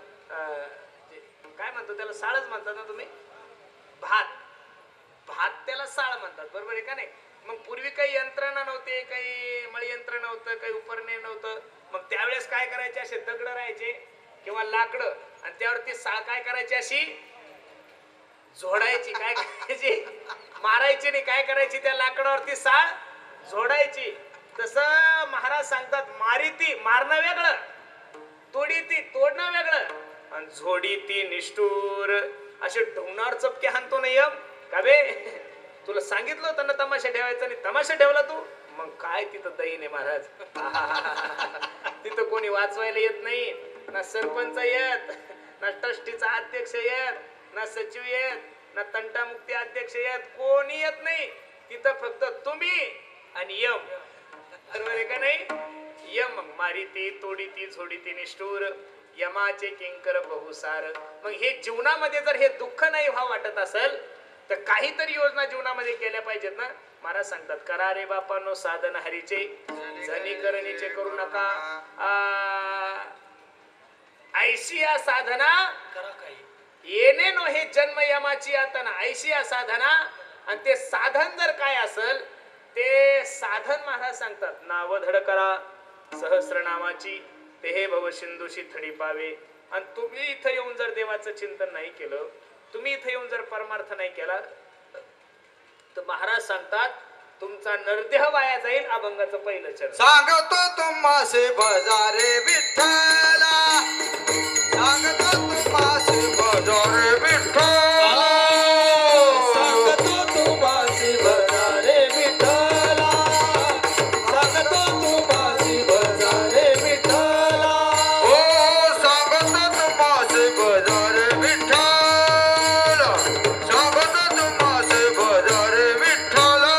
A: काय म्हणतो त्याला, साळच म्हणतात ना तुम्ही. भात, भात त्याला साळ म्हणतात, बरोबर आहे का नाही? मग पूर्वी काही यंत्रणा नव्हते, काही मळयंत्र नव्हतं, काही उपरणे नव्हतं. मग त्यावेळेस काय करायचे, असे दगड राहायचे किंवा लाकडं, आणि त्यावरती साळ काय करायची, अशी झोडायची. काय करायची, मारायची नाही, काय करायची, त्या लाकडावरती साळ झोडायची. तसं महाराज सांगतात, मारिती मारणं वेगळं, तोडीती तोडणं वेगळं, आणि झोडीती निष्ठुर. असे ढोंगणावर चपके हाणतो ना यम. का बे, तुला सांगितलं होतं ना तमाशा ठेवायचा, आणि तमाशा ठेवला तू. मग काय तिथं दहीन आहे महाराज. तिथं कोणी वाचवायला येत नाही, ना सरपंच येत, ना ट्रस्टीचा अध्यक्ष येत, ना सचिव येत, ना तंटामुक्ती अध्यक्ष येत, कोणी येत नाही. तिथं फक्त तुम्ही आणि यम, बरोबर आहे का नाही? यम. मग मारिती तोडीती झोडीती निष्ठुर. यमाचे किंकर बहुसार. मग हे जीवनामध्ये जर हे दुःख नाही व्हावं वाटत असेल तर काहीतरी योजना जीवनामध्ये केल्या पाहिजेत ना. महाराज सांगतात, करा रे बापांनो साधन हरीचे, जनी करणीचे करू नका. ऐशिया साधना येणे नो हे जन्म यमाची आता ना. ऐशिया साधना. आणि ते साधन जर काय असेल, ते साधन महाराज सांगतात, नाव धड करा सहस्रनामाची, ते हे भव सिंधूशी थडी पावे. आणि तुम्ही इथं येऊन जर देवाचं चिंतन नाही केलं, तुम्ही इथं येऊन जर परमार्थ नाही केला, तर महाराज सांगतात तुमचा नरदेह वाया जाईल. अभंगाचं पहिलं चरण
B: सांगतो तुम्हासे भजारे विठ्ठला. सांगतो तुम्हासे भजारे विठ्ठला.
A: सांगतो तुम्हासी भजारे विठ्ठला. सांगतो तुम्हासी भजारे विठ्ठला.
B: ओ सांगतो तुम्हासे भजारे विठ्ठला. सांगतो तुम्हासे भजारे विठ्ठला.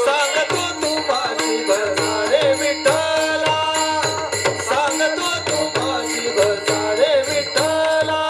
A: सांगतो तुम्हासी भजारे विठ्ठला. सांगतो तुम्हासी भजारे विठ्ठला.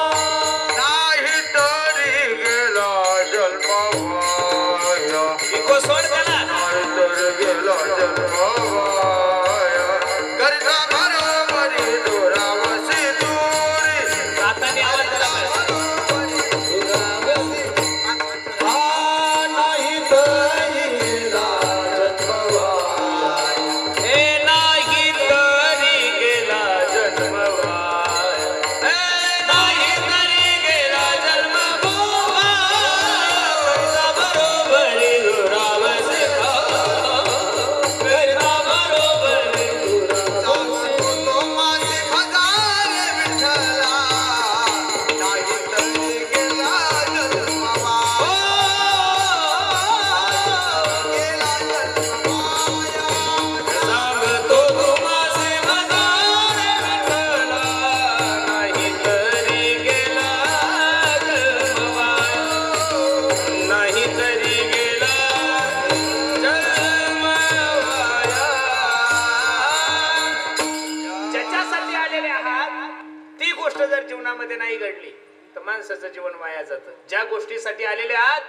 A: जीवनामध्ये नाही घडली तर माणसाचं जीवन वाया जातं. ज्या गोष्टीसाठी आलेले आहात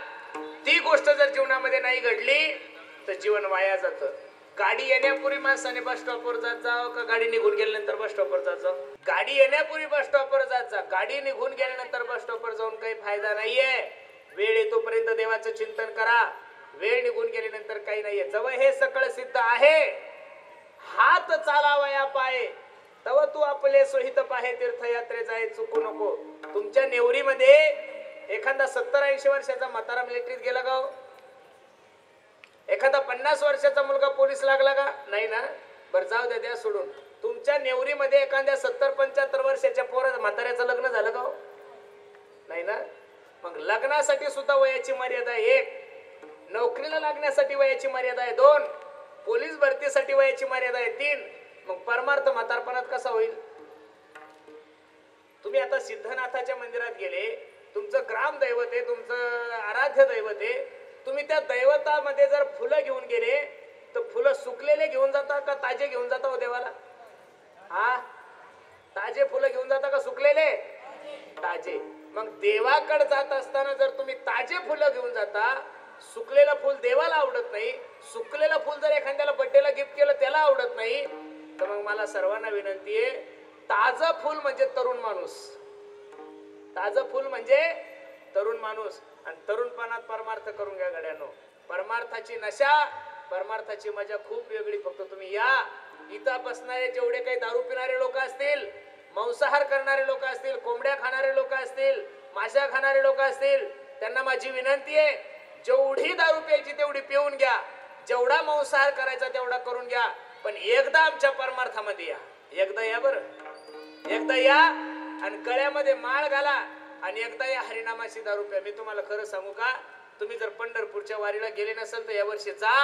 A: ती गोष्ट जर जीवनामध्ये नाही घडली तर जीवन वाया जातं. गाडी येण्यापूर्वी माणसाने बस स्टॉपवर जात जावं का गाडी निघून गेल्यानंतर बस स्टॉपवर जात जावं? गाडी येण्यापूर्वी बस स्टॉपवर जात जा. गाडी निघून गेल्यानंतर बस स्टॉपवर जाऊन काही फायदा नाहीये. वेळ येतोपर्यंत देवाचं चिंतन करा. वेळ निघून गेल्यानंतर काही नाहीये. जवळ हे सकळ सिद्ध आहे, हात चालावया पाये, तव तू आपले सोहित पाहे तीर्थयात्रे जाय चुकू नको. तुमच्या नेवरीमध्ये एखादा 70-80 वर्षाचा म्हातारा मिलिटरीत गेला का हो? एखादा 50 वर्षाचा मुलगा पोलीस लागला का? नाही ना. बरं जाऊ द्या, द्या सोडून. तुमच्या नेवरीमध्ये एखाद्या 70-75 वर्षाच्या म्हाताऱ्याचं लग्न झालं का हो? नाही ना. मग लग्नासाठी सुद्धा वयाची मर्यादा आहे 1, नोकरीला लागण्यासाठी वयाची मर्यादा आहे 2, पोलीस भरतीसाठी वयाची मर्यादा आहे 3. मग परमार्थ म्हातारपणात कसा होईल? तुम्ही आता सिद्धनाथाच्या मंदिरात गेले, तुमचं ग्राम दैवत आहे, तुमचं आराध्य दैवत आहे, तुम्ही त्या दैवतामध्ये जर फुलं घेऊन गेले तर फुलं सुकलेले घेऊन जाता का ताजे घेऊन जाता हो देवाला? हा, ताजे फुलं घेऊन जाता का सुकलेले? ताजे. मग देवाकडे जात असताना जर तुम्ही ताजे फुलं घेऊन जाता, सुकलेलं फुल देवाला आवडत नाही, सुकलेलं फुल जर एखाद्याला बड्डेला गिफ्ट केलं त्याला आवडत नाही, तर मग मला सर्वांना विनंती आहे, ताजं फुल म्हणजे तरुण माणूस. ताजं फुल म्हणजे तरुण माणूस. आणि तरुणपणात परमार्थ करून घ्या गड्यानो. परमार्थाची नशा, परमार्थाची मजा खूप वेगळी. फक्त तुम्ही या, इथं बसणारे जेवढे काही दारू पिणारे लोक असतील, मांसाहार करणारे लोक असतील, कोंबड्या खाणारे लोक असतील, माशा खाणारे लोक असतील, त्यांना माझी विनंती आहे, जेवढी दारू प्यायची तेवढी पिऊन घ्या, जेवढा मांसाहार करायचा तेवढा करून घ्या, पण एकदा आमच्या परमार्थामध्ये या. एकदा या बरं, एकदा या आणि गळ्यामध्ये माळ घाला आणि एकदा या हरिनामाची दारू प्या. मी तुम्हाला खरं सांगू का, तुम्ही जर पंढरपूरच्या वारीला गेले नसेल तर या वर्षी जा.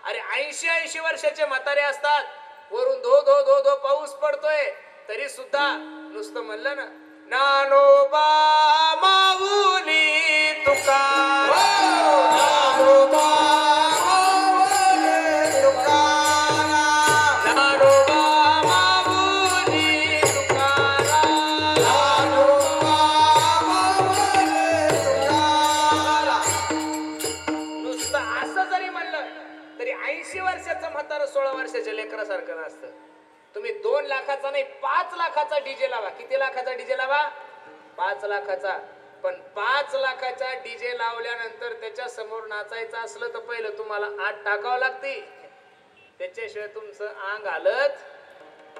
A: अरे 80-80 वर्षाचे म्हातारे असतात, वरून धो धो धो धो पाऊस पडतोय, तरी सुद्धा नुसतं म्हणलं ना, ज्ञानोबा माऊली तुकाराम, ज्ञानोबा माऊली तुकाराम, ज्ञानोबा माऊली तुकाराम, ज्ञानोबा माऊली तुकाराम. नुसतं असं जरी म्हणलं तरी 80 वर्षाचं म्हातारं 16 वर्षाच्या लेकरासारखं नसतं. तुम्ही 2 लाखाचा नाही 5 लाखाचा डीजे लावा. किती लाखाचा डीजे लावा? 5 लाखाचा. पण 5 लाखाचा डीजे लावल्यानंतर त्याच्या समोर नाचायचं असलं तर पहिलं तुम्हाला आत टाकावं लागते, त्याच्याशिवाय तुमचं अंग हालत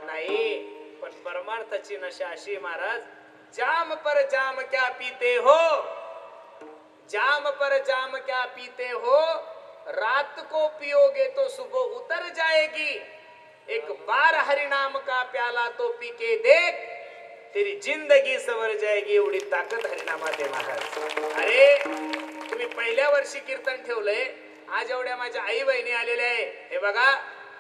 A: नाही. पण परमार्थाची नशा अशी महाराज, जाम पर जाम क्या पीते हो, जाम पर जाम क्या पीते हो, रात को पियोगे तो सुबह उतर जाएगी, एक बार हरि नाम का प्याला तो पी के देख, तेरी जिंदगी सवर जाएगी. एवढी ताकद हरिनामात आहे महाराज. अरे तुम्ही पहिल्या वर्षी कीर्तन ठेवलंय, आज एवढ्या माझ्या आई बहिणी आलेल्या आहे, हे बघा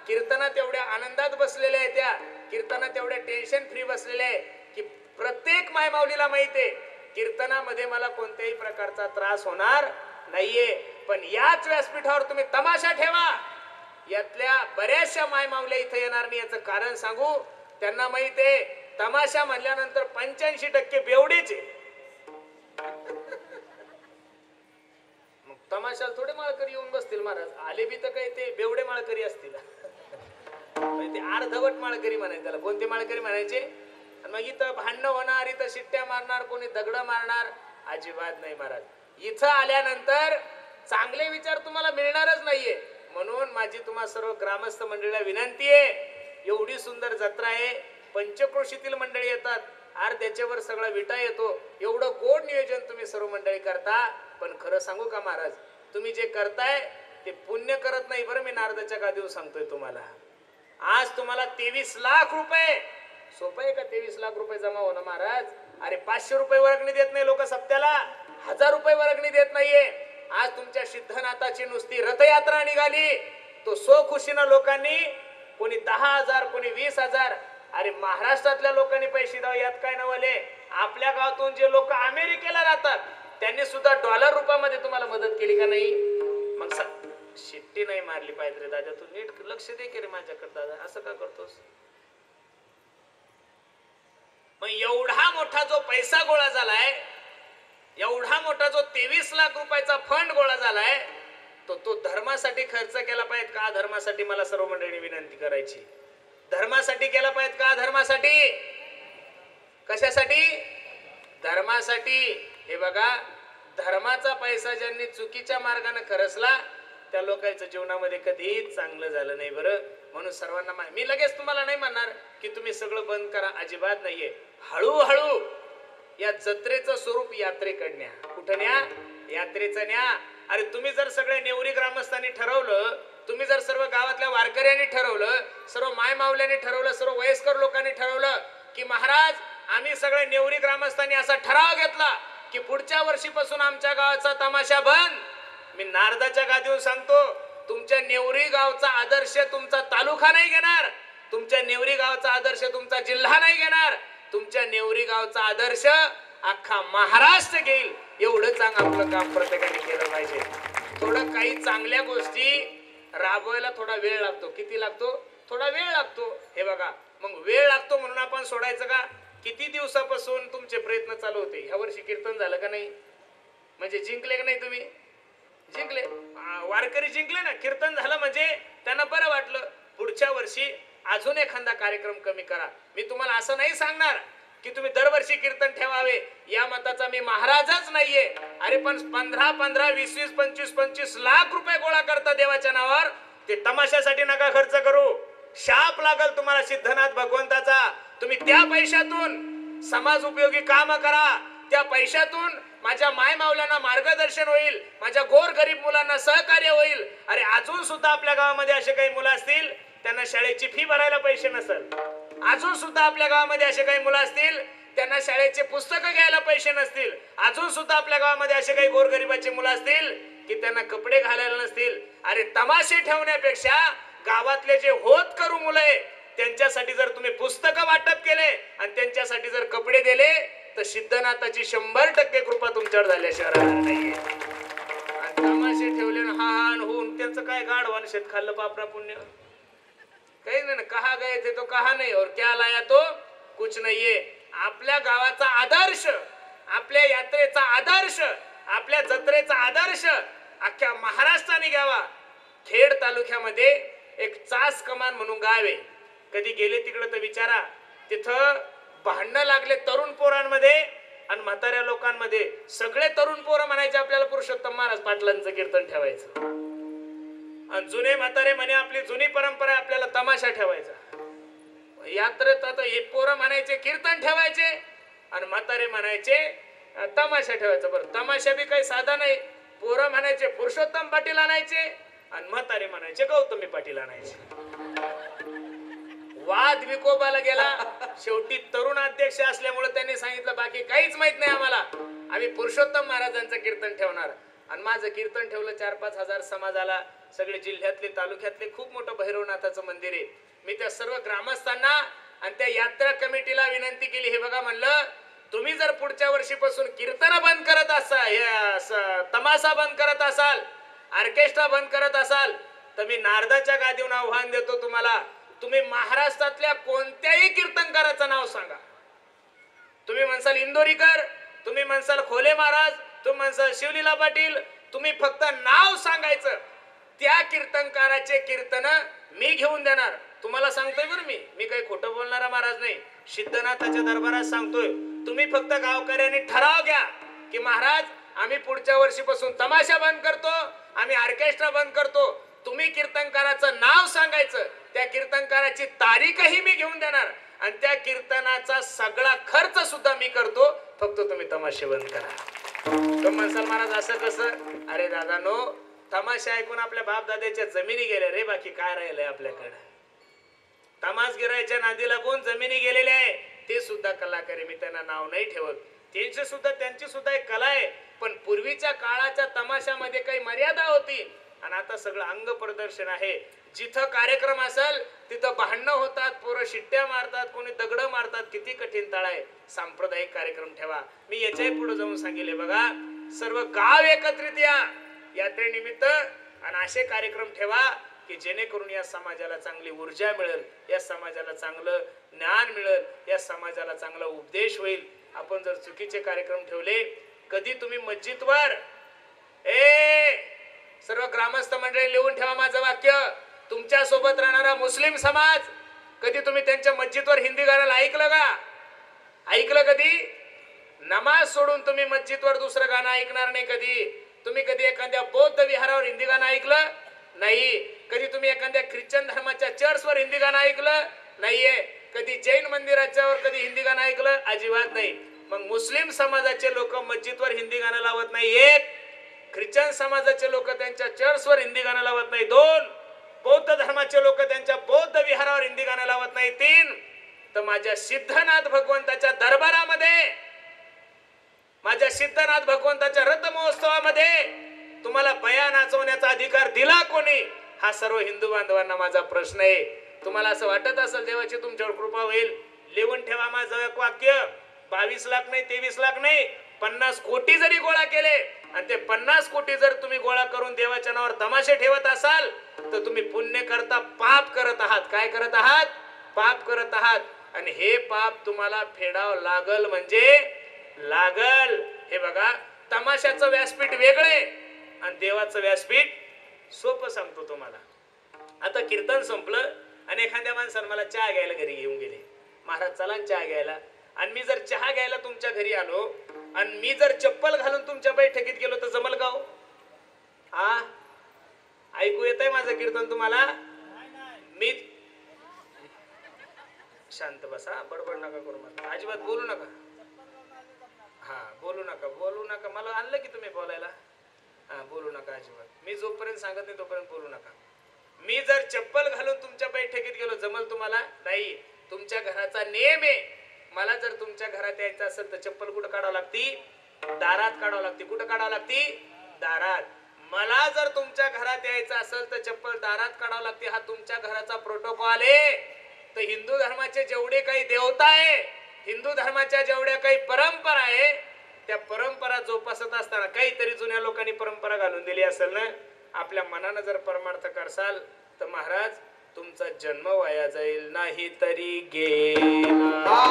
A: कीर्तनात एवढ्या आनंदात बसलेल्या आहे, त्या कीर्तनात एवढ्या टेन्शन फ्री बसलेल्या आहे की प्रत्येक मायमाऊलीला माहिती आहे कीर्तनामध्ये मला कोणत्याही प्रकारचा त्रास होणार नाहीये. पण याच व्यासपीठावर तुम्ही तमाशा ठेवा, यातल्या बऱ्याचशा मायमाऊल्या इथे येणार नाही. याचं कारण सांगू, त्यांना माहित आहे तमाशा म्हणल्यानंतर 85% बेवडेच आहे. मग तमाशाला थोडे माळकरी येऊन बसतील महाराज, आले बी तर काही ते बेवडे माळकरी असतील. ते अर्धवट माळकरी म्हणायचे त्याला. कोणते माळकरी म्हणायचे? आणि मग इथं भांडणं होणार, इथं शिट्ट्या मारणार, कोणी दगड मारणार, अजिबात नाही महाराज. इथं आल्यानंतर चांगले विचार तुम्हाला मिळणारच नाहीये. म्हणून माझी तुम्हा सर्व ग्रामस्थ मंडळीला विनंती आहे, एवढी सुंदर जत्रा आहे, पंचक्रोशीतील मंडळी येतात, अर्ध्याच्यावर सगळा विटा येतो, एवढं गोड नियोजन तुम्ही सर्व मंडळी करता. पण खरं सांगू का महाराज, तुम्ही जे करताय ते पुण्य करत नाही बरं. मी नारदाच्या गादीवर सांगतोय तुम्हाला, आज तुम्हाला 23 लाख रुपये, सोपं आहे का 23 लाख रुपये जमा होणं महाराज? अरे 500 रुपये वर्गणी देत नाही लोक सप्त्याला, 1000 रुपये वर्गणी देत नाहीये. आज तुमच्या सिद्धनाथाची नुसती रथयात्रा निघाली, तो सो खुशीनं लोकांनी, कोणी 10,000 कोणी 20,000. अरे महाराष्ट्रातल्या लोकांनी पैसे द्यावे यात काय नवले. आपल्या गावातून जे लोक अमेरिकेला राहतात त्यांनी सुद्धा डॉलर रुपयामध्ये तुम्हाला मदत केली का नाही? मग शिट्टी नाही मारली पाहिजे रे दादा, तू नीट लक्ष दे की रे माझ्याकडे दादा, असं का करतोस? मग एवढा मोठा जो पैसा गोळा झालाय, एवढा मोठा जो 23 लाख रुपयाचा फंड गोळा झालाय, तो धर्मासाठी खर्च केला पाहिजे का? धर्मासाठी मला सर्व मंडळींनी विनंती करायची, धर्मासाठी केला पाहिजे का? धर्मासाठी, कशासाठी? धर्मासाठी. हे बघा, धर्माचा पैसा ज्यांनी चुकीच्या मार्गाने खरचला त्या लोकांच्या जीवनामध्ये कधीच चांगलं झालं नाही बरं. म्हणून सर्वांना मी लगेच तुम्हाला नाही म्हणणार की तुम्ही सगळं बंद करा, अजिबात नाहीये. हळूहळू या जत्रेचं स्वरूप यात्रेकडे न्या. कुठं न्या? यात्रेचं न्या. अरे तुम्ही जर सगळे नेवरी ग्रामस्थांनी ठरवलं, तुम्ही जर सर्व गावातल्या वारकऱ्यांनी ठरवलं, सर्व माय मावल्यांनी ठरवलं, सर्व वयस्कर लोकांनी ठरवलं की महाराज आम्ही सगळे नेवरी ग्रामस्थांनी असा ठराव घेतला की पुढच्या वर्षीपासून आमच्या गावाचा तमाशा बंद. मी नारदाच्या गादीवर सांगतो, तुमच्या नेवरी गावचा आदर्श तुमचा तालुका नाही घेणार, तुमच्या नेवरी गावचा आदर्श तुमचा जिल्हा नाही घेणार, तुमच्या नेवरी गावचा आदर्श अख्खा महाराष्ट्र घेईल. एवढं आपलं काम प्रत्येकाने केलं पाहिजे. थोडं काही चांगल्या गोष्टी राबवायला थोडा वेळ लागतो. किती लागतो? थोडा वेळ लागतो. हे बघा, मग वेळ लागतो म्हणून आपण सोडायचं का? किती दिवसापासून तुमचे प्रयत्न चालू होते? ह्या वर्षी कीर्तन झालं का नाही? म्हणजे जिंकले का नाही? तुम्ही जिंकले, वारकरी जिंकले ना. कीर्तन झालं म्हणजे त्यांना बरं वाटलं. पुढच्या वर्षी अजून एखादा कार्यक्रम कमी करा. मी तुम्हाला असं नाही सांगणार की तुम्ही दरवर्षी कीर्तन ठेवावे, या मताचा मी महाराजच नाहीये. अरे पण 15-15, 20-20, 25-25 लाख रुपये गोळा करता देवाच्या नावावर, ते तमाशासाठी नका खर्च करू. शाप लागल तुम्हाला सिद्धनाथ भगवंताचा. तुम्ही त्या पैशातून समाज उपयोगी काम करा. त्या पैशातून माझ्या माय मावल्यांना मार्गदर्शन होईल, माझ्या गोर गरीब मुलांना सहकार्य होईल. अरे अजून सुद्धा आपल्या गावामध्ये असे काही मुलं असतील त्यांना शाळेची फी भरायला पैसे नसेल. अजून सुद्धा आपल्या गावामध्ये असे काही मुलं असतील त्यांना शाळेचे पुस्तकं घ्यायला पैसे नसतील. अजून सुद्धा आपल्या गावामध्ये असे काही गोरगरिबाचे मुलं असतील की त्यांना कपडे घालायला नसतील. अरे तमाशे ठेवण्यापेक्षा गावातले जे होत करू मुलं आहे त्यांच्यासाठी जर तुम्ही पुस्तकं वाटप केले आणि त्यांच्यासाठी जर कपडे दिले तर सिद्धनाथाची 100% कृपा तुमच्यावर झाल्याशिवाय राहणार नाहीये. आणि तमाशे ठेवले ना हा हा होऊन त्यांचं काय गाढवान शेत खाल्लं पापरा पुण्य काही नाही ना. कहा गए थे तो कहा नाही और क्या लाया तो कुछ नाहीये. आपल्या गावाचा आदर्श, आपल्या यात्रेचा आदर्श, आपल्या जत्रेचा आदर्श अख्ख्या महाराष्ट्राने घ्यावा. खेड तालुक्यामध्ये एक चास कमान म्हणून गाव आहे. कधी गेले तिकडे तर विचारा. तिथं भांडणं लागले तरुण पोरांमध्ये आणि म्हाताऱ्या लोकांमध्ये. सगळे तरुण पोरं म्हणायचे आपल्याला पुरुषोत्तम महाराज पाटलांचं कीर्तन ठेवायचं, आणि जुने म्हातारे म्हणे आपली जुनी परंपरा आपल्याला तमाशा ठेवायचा. यात्रेत आता हे पोरं म्हणायचे कीर्तन ठेवायचे आणि म्हातारे म्हणायचे तमाशा ठेवायचा. बरं, तमाशा बी काही साधा नाही. पोरं म्हणायचे पुरुषोत्तम पाटील आणायचे आणि म्हातारे म्हणायचे गौतमी पाटील आणायचे. वाद विकोपाला गेला. शेवटी तरुण अध्यक्ष असल्यामुळे त्यांनी सांगितलं बाकी काहीच माहित नाही आम्हाला, आम्ही पुरुषोत्तम महाराजांचं कीर्तन ठेवणार. आणि माझं कीर्तन ठेवलं. 4-5 हजार समाजाला, सगळे जिल्ह्यातले तालुक्यातले खूप मोठं भैरवनाथाचं मंदिर आहे. मी त्या सर्व ग्रामस्थांना आणि त्या यात्रा कमिटीला विनंती केली. हे बघा म्हणलं, तुम्ही जर पुढच्या वर्षीपासून कीर्तन बंद करत असाल, तमाशा बंद करत असाल, ऑर्केस्ट्रा बंद करत असाल तर मी नारदाच्या गादीवर आव्हान देतो तुम्हाला. तुम्ही महाराष्ट्रातल्या कोणत्याही कीर्तनकाराचं नाव सांगा. तुम्ही म्हणसाल इंदोरीकर, तुम्ही म्हणसाल खोले महाराज, तुम्ही म्हणसाल शिवलीला पाटील, तुम्ही फक्त नाव सांगायचं. त्या कीर्तनकाराचे कीर्तन मी घेऊन देणार. तुम्हाला सांगतोय बरं, मी काही खोटं बोलणारा महाराज नाही. सिद्धनाथाच्या दरबारात सांगतोय, तुम्ही फक्त गावकऱ्यांनी ठराव घ्या की महाराज आम्ही पुढच्या वर्षीपासून तमाशा बंद करतो, आम्ही ऑर्केस्ट्रा बंद करतो. तुम्ही कीर्तनकाराचं नाव सांगायचं, त्या कीर्तनकाराची तारीखही मी घेऊन देणार आणि त्या कीर्तनाचा सगळा खर्च सुद्धा मी करतो. फक्त तुम्ही तमाशे बंद करा. तो म्हणसाल महाराज असं कसं? अरे दादानो, तमाशा ऐकून आपल्या बाप दादाच्या जमिनी गेल्या रे, बाकी काय राहिलंय आपल्याकडे? तमाशगिरायच्या नादी लागून जमिनी गेलेले आहे. ते सुद्धा कलाकार आहे, मी त्यांना नाव नाही ठेवत. त्यांची सुद्धा एक कला आहे. पण पूर्वीच्या काळाच्या तमाशामध्ये काही मर्यादा होती आणि आता सगळं अंग प्रदर्शन आहे. जिथं कार्यक्रम असेल तिथं भांडणं होतात, पोरं शिट्ट्या मारतात, कोणी दगड मारतात. किती कठीण तळ आहे. सांप्रदायिक कार्यक्रम ठेवा. मी याच्याही पुढे जाऊन सांगितले बघा, सर्व गाव एकत्रित या यात्रेनिमित्त आणि असे कार्यक्रम ठेवा की जेणेकरून या समाजाला चांगली ऊर्जा मिळेल, या समाजाला चांगलं ज्ञान मिळेल, या समाजाला चांगला उपदेश होईल. आपण जर चुकीचे कार्यक्रम ठेवले, कधी तुम्ही मस्जिदवर सर्व ग्रामस्थ मंडळी लिहून ठेवा माझं वाक्य, तुमच्या सोबत राहणारा मुस्लिम समाज, कधी तुम्ही त्यांच्या मस्जिदवर हिंदी गाणं ऐकलं का? ऐकलं कधी? नमाज सोडून तुम्ही मस्जिदवर दुसरं गाणं ऐकणार नाही. कधी तुम्ही कधी एखाद्या बौद्ध विहारावर हिंदी गाणं ऐकलं नाही? कधी तुम्ही एखाद्या ख्रिश्चन धर्माच्या चर्चवर हिंदी गाणं ऐकलं नाहीये? कधी जैन मंदिराच्यावर कधी हिंदी गाणं ऐकलं? अजिबात नाही. मग मुस्लिम समाजाचे लोक मस्जिदवर हिंदी गाणं लावत नाही, एक. ख्रिश्चन समाजाचे लोक त्यांच्या चर्चवर हिंदी गाणं लावत नाही, दोन. बौद्ध धर्माचे लोक त्यांच्या बौद्ध विहारावर हिंदी गाणं लावत नाही, तीन. तर माझ्या सिद्धनाथ भगवंताच्या दरबारामध्ये, माझ्या सिद्धनाथ भगवंताच्या रथ महोत्सवामध्ये तुम्हाला बया नाचवण्याचा अधिकार दिला कोणी? हा सर्व हिंदू बांधवांना माझा प्रश्न आहे. तुम्हाला असं वाटत असेल देवाची तुमच्यावर कृपा होईल, लिहून ठेवा माझं एक वाक्य. 22 लाख नाही, 23 लाख नाही, 50 कोटी जरी गोळा केले आणि ते 50 कोटी जर तुम्ही गोळा करून देवाच्या नावावर तमाशे ठेवत असाल तर तुम्ही पुण्य करता पाप करत आहात. काय करत आहात? पाप करत आहात. आणि हे पाप तुम्हाला फेडावं लागल म्हणजे लागल. हे बघा, तमाशाचं व्यासपीठ वेगळे आणि देवाचं व्यासपीठ सोपं सांगतो तुम्हाला. आता कीर्तन संपलं आणि एखाद्या माणसानं मला चहा घ्यायला घरी घेऊन गेले. महाराज चला चहा घ्यायला. आणि मी जर चहा घ्यायला तुमच्या घरी आलो आणि मी जर चप्पल घालून तुमच्या बैठकीत गेलो तर जमल का? हा, ऐकू येतंय माझं कीर्तन तुम्हाला? मी शांत बसा, बडबड नका करू, मला अजिबात बोलू नका. हा, बोलू नका, बोलू नका. मला आणलं की तुम्ही बोलायला. हा, बोलू नका अजिबात. मी जोपर्यंत सांगत नाही तोपर्यंत बोलू नका. मी जर चप्पल घालून तुमच्या बैठकीत गेलो जमल तुम्हाला? नाही. तुमच्या घराचा नियम आहे. मला जर तुमच्या घरात यायचं असेल तर चप्पल कुठं काढावं लागती? दारात काढावं लागते. कुठं काढावं लागती? दारात. मला जर तुमच्या घरात यायचं असेल तर चप्पल दारात काढावं लागते. हा तुमच्या घराचा प्रोटोकॉल आहे. तर हिंदू धर्माचे जेवढे काही देवता आहे, हिंदू धर्माच्या जेवढ्या काही परंपरा आहे, त्या परंपरा जोपासत असताना काहीतरी जुन्या लोकांनी परंपरा घालून दिली असेल ना, आपल्या मनानं जर परमार्थ करसाल तर महाराज तुमचा जन्म वाया जाईल, नाही तरी गेला.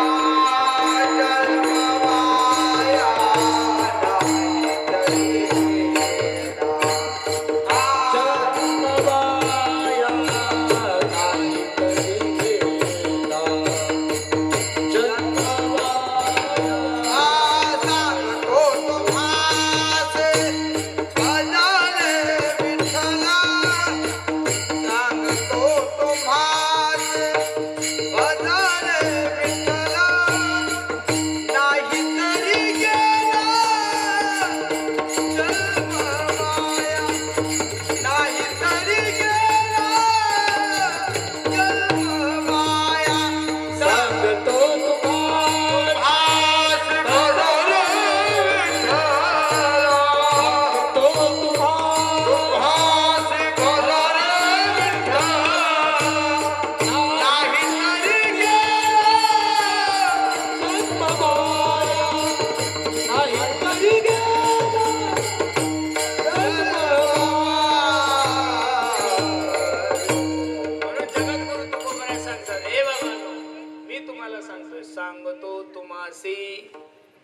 A: सांगतो तुम्हासी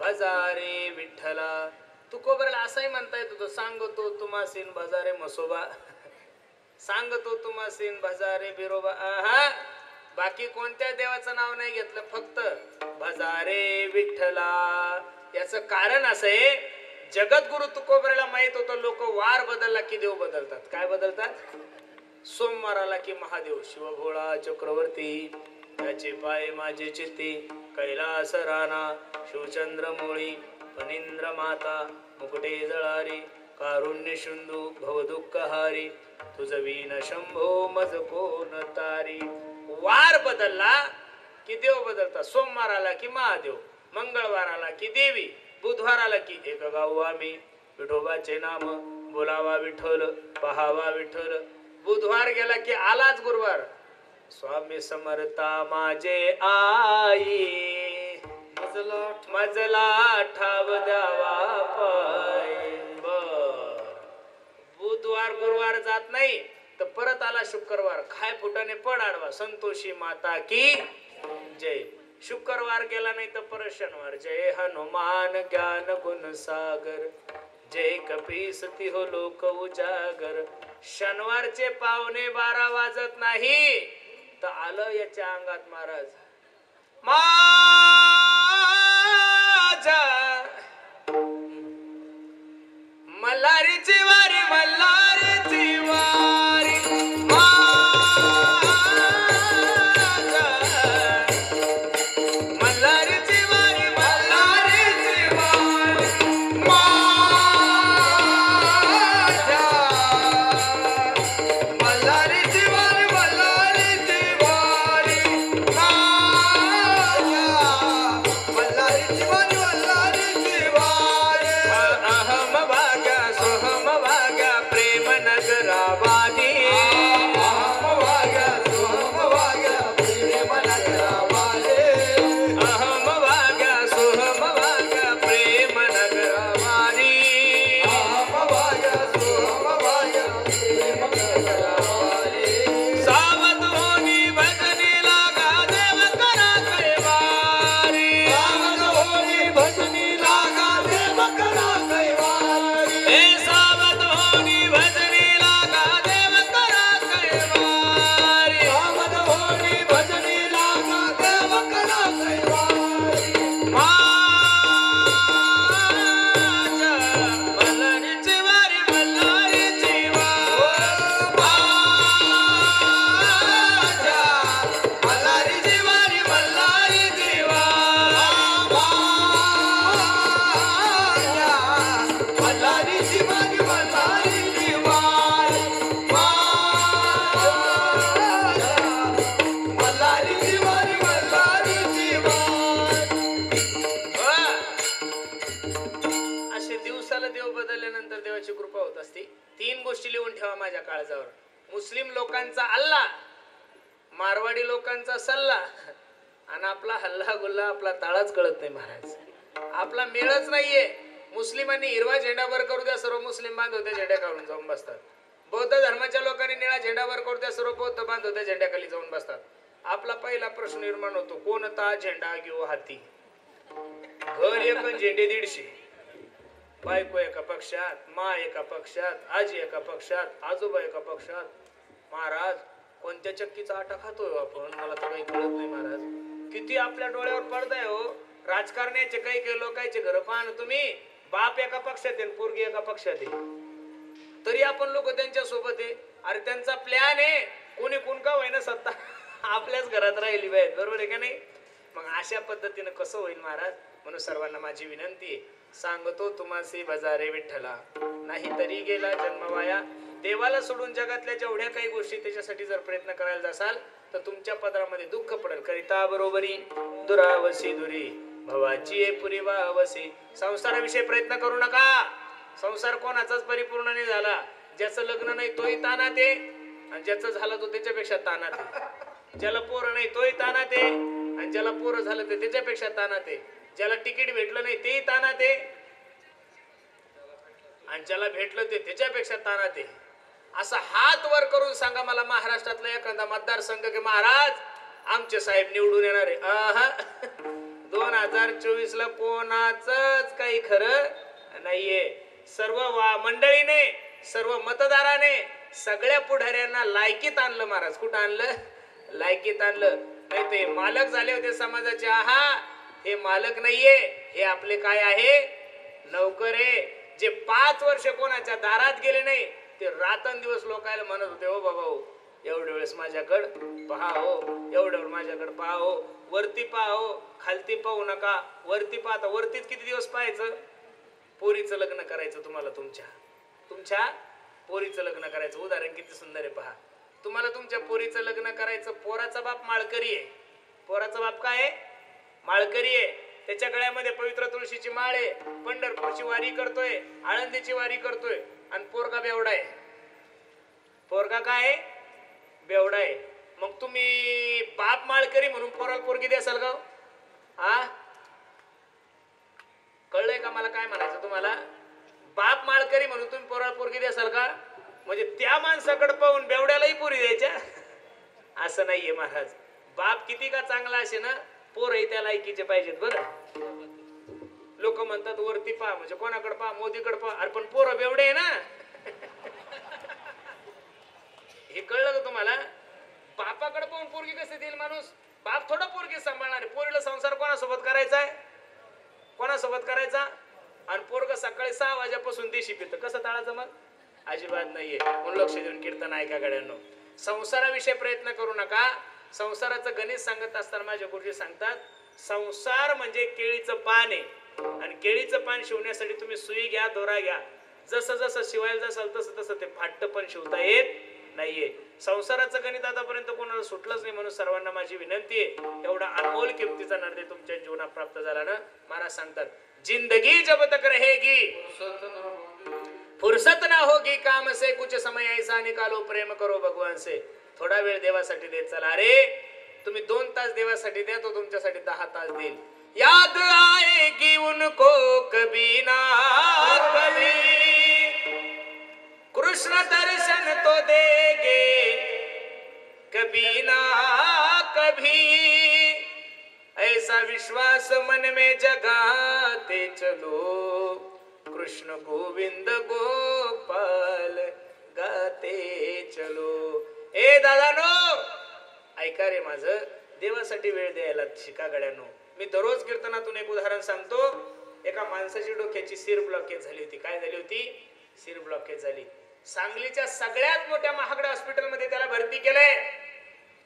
A: भजारे विठ्ठला. तुकोबराला असंही म्हणता येत होतं, सांगतो तुम्हासीन भजारे मसोबा, सांगतो तुम्हासीन भजारे बिरोबा. बाकी कोणत्या देवाचं नाव नाही घेतलं, फक्त भजारे विठ्ठला. याचं कारण असं आहे, जगद्गुरु तुकोबराला माहित होतं लोक वार बदलला की देव बदलतात. काय बदलतात? सोमवार आला की महादेव शिवभोळा चक्रवर्ती, त्याचे पाय माझे चित्ती, कैलास राणा शिवचंद्र मोळी, फणींद्र माता मुकुटे जळारी, कारुण्य सिंधू भवदुःख हारी, तुझ वीण शंभो मज कोण तारी. वार बदलला की देव बदलतात. सोमवार आला की महादेव, मंगळवार आला की देवी, बुधवार आला की एक गाऊ आम्ही, विठोबाचे नाम बोलावा विठ्ठल, पहावा विठ्ठल. बुधवार गेला की आलाच गुरुवार, स्वामी समर्था माझे आई, मजला ठाव द्यावा पाय. बर, बुधवार गुरुवार जात नाही, तर परत आला शुक्रवार, खाय फुटाने पड आडवा, संतोषी माता की जय. शुक्रवार गेला नाही तर परत शनिवार, जय हनुमान ज्ञान गुण सागर, जय कपीसती हो लोक उजागर. शनिवारचे पावणे 12 वाजत नाही तर आलं याच्या अंगात महाराज, माझ्या मल्हारीची वारी, मल्हारीची वारी, मल्हारीची वारी, मल्हारीची वारी,
B: माझ्या मल्हारीची वारी, मल्हारीची वारी, माझ्या मल्हारीची वारी, मल्हारीची वारी.
A: अहम भाग्या सोहम भाग्या प्रेम नगरावादी,
B: अहम भाग्या सोहम भाग्या प्रेम नगरावाले.
A: अहम भाग्या सोहम भाग्या प्रेम नगरावादी.
B: अहम भाग्या सोहम भाग्या प्रेम नगरावाले.
A: सावध होनी भजनी लागा देव करा कैवारी,
B: सावध होनी भजनी लागा देव करा कैवारी.
A: हे सावध होनी भजनी लागा देव करा कैवारी.
B: सावध होनी भजनी लागा देव करा कैवारी.
A: माझ्या मल्हारीची वारी, मल्हारीची वारी,
B: माझ्या मल्हारीची वारी, मल्हारीची वारी. माझ्या मल्हारीची वारी, मल्हारीची वारी. माझ्या मल्हारीची वारी, मल्हारीची वारी.
A: असे दिवसाला देव बदलल्यानंतर देवाची कृपा होत असते. 3 गोष्टी लिहून ठेवा माझ्या काळजावर. मुस्लिम लोकांचा अल्लाह, मारवाडी लोकांचा सल्ला, आणि आपला हल्ला गुल्ला, आपला ताळाच कळत नाही महाराज. आपला मेळच नाहीये. मुस्लिमांनी हिरवा झेंडा वर करू द्या, सर्व मुस्लिम बांधव त्या झेंड्या काढून जाऊन बसतात. बौद्ध धर्माच्या लोकांनी निळा झेंडा वर करू द्या, सर्व बौद्ध बांधव त्या झेंड्याखाली जाऊन बसतात. आपला पहिला प्रश्न निर्माण होतो, कोणता झेंडा घेऊ हाती? घर एक झेंडे 150, बायको एका पक्षात, मा एका पक्षात, आजी एका पक्षात, आजोबा एका पक्षात. महाराज कोणत्या चक्कीचा आटा खातोय आपण, मला तर काही कळत नाही महाराज. किती आपल्या डोळ्यावर पडदा आहे हो. राजकारण्याचे काही काही लोकांचे घर पाहा ना तुम्ही, बाप एका पक्षात आहे, पोरगी एका पक्षात आहे, तरी आपण लोक त्यांच्या सोबत आहे. अरे त्यांचा प्लॅन आहे, कोणी कोण का होईना सत्ता आपल्याच घरात राहिली पाहिजे, बरोबर आहे का नाही? मग अशा पद्धतीनं कसं होईल महाराज? म्हणून सर्वांना माझी विनंती आहे, सांगतो तुम्हासी भजारे विठ्ठला, नाही तरी गेला जन्मवाया. देवाला सोडून जगातल्या जेवढ्या काही गोष्टी त्याच्यासाठी जर प्रयत्न करायला जासाल तर तुमच्या पदरामध्ये दुःख पडेल. करिता बरोबरी दुरावसी दुरी भवाची ये पुरी वावसी. संसाराविषयी प्रयत्न करू नका. संसार कोणाचाच परिपूर्ण नाही झाला. ज्याचं लग्न नाही तोही तानात आहे, आणि ज्याचं झालं तो त्याच्यापेक्षा तानात आहे. ज्याला पोरं नाही तोही तानात आहे, आणि ज्याला पोरं झालं ते त्याच्यापेक्षा तानात आहे. ज्याला तिकीट भेटलं नाही तेही तानात आहे, आणि ज्याला भेटलं ते त्याच्यापेक्षा तानात आहे. असा हात वर करून सांगा मला महाराष्ट्रातला एखादा मतदारसंघ की महाराज आमचे साहेब निवडून येणार आहे. 2024 ला कोणाचंच काही खरं नाहीये. सर्व मंडळीने, सर्व मतदाराने, सगळ्या पुढाऱ्यांना लायकीत आणलं महाराज. कुठं आणलं? लायकीत आणलं. नाही ते मालक झाले होते समाजाचे. हे मालक नाहीये, हे आपले काय आहे? नौकर आहे. जे 5 वर्ष कोणाच्या दारात गेले नाही ते रात्रंदिवस लोकायला म्हणत होते, हो बाबा हो, एवढ्या वेळेस माझ्याकडं पहा हो, एवढ्या वेळ माझ्याकडे पहा हो, वरती पहा हो, खालती पाहू नका, वरती पाहता. वरतीच किती दिवस पाहायचं? पोरीचं लग्न करायचं तुम्हाला, तुमच्या पोरीचं लग्न करायचं. उदाहरण किती सुंदर आहे पहा. तुम्हाला तुमच्या पोरीचं लग्न करायचं. पोराचा बाप माळकरी आहे. पोराचा बाप काय आहे? माळकरी आहे. त्याच्या गळ्यामध्ये पवित्र तुळशीची माळ आहे. पंढरपूरची वारी करतोय, आळंदीची वारी करतोय, आणि पोरगा बेवडा आहे. पोरगा काय आहे? बेवडा आहे. मग तुम्ही बाप माळकरी म्हणून पोराला पोरगी द्याल का? कळलंय का मला काय म्हणायचं तुम्हाला? बाप माळकरी म्हणून तुम्ही पोराला पोरगी द्याल का? म्हणजे त्या माणसाकडे पाहून बेवड्यालाही पुरी द्यायच्या असं नाहीये महाराज. बाप किती का चांगला असे ना, पोरही त्या लायकीचे पाहिजेत. बरं लोक म्हणतात वरती पहा म्हणजे कोणाकडे पहा, मोदीकडे पहा. अरे पण पोरं बेवडे आहे ना. हे कळलं का तुम्हाला? बापाकडे पाहून पोरगी कसे देईल माणूस? बाप थोडा पोरगी सांभाळणार आहे. पोरीला संसार कोणासोबत करायचा आहे? कोणासोबत करायचा? आणि पोरग सकाळी 6 वाजेपासून देशी पितं, कसं टाळायचं मग? अजिबात नाहीये. म्हणून लक्ष देऊन कीर्तन ऐका गड्यांनो. संसाराविषयी प्रयत्न करू नका. संसाराचं गणित सांगत असताना माझे गुरुजी सांगतात, संसार म्हणजे केळीचं पान आहे आणि केळीचं पान शिवण्यासाठी तुम्ही सुई घ्या, दोरा घ्या. जसं जसं शिवायला जासाल तसं तसं ते फाटतं पण शिवता येत नाहीये. संसाराचं गणित आतापर्यंत कोणाला सुटलंच नाही. म्हणून सर्वांना माझी विनंती आहे, एवढा अनमोल किमतीचा निर्णय तुमच्या जीवनात प्राप्त झाला ना. महाराज सांगतात, जिंदगी जब तक रहेगी फुर्सत ना होगी काम से, कुछ समय ऐसा निकालो प्रेम करो भगवान से. थोडा वेळ देवासाठी देत चला. अरे तुम्ही 2 तास देवासाठी द्या, तो तुमच्यासाठी 10 तास देईल. याद आएगी उनको कभी ना कभी, कृष्ण दर्शन तो देंगे कभी ना कभी, ऐसा विश्वास मन में जगाते चलो, कृष्ण गोविंद गोपाल गाते चलो. ए दादानो ऐका रे माझं, देवासाठी वेळ द्यायला शिका गड्यांनो. मी दररोज कीर्तनातून एक उदाहरण सांगतो. एका माणसाची डोक्याची सिर ब्लॉकेज झाली होती. काय झाली होती? सिर ब्लॉकेज झाली. सांगलीच्या सगळ्यात मोठ्या महागड्या हॉस्पिटलमध्ये त्याला भरती केलंय.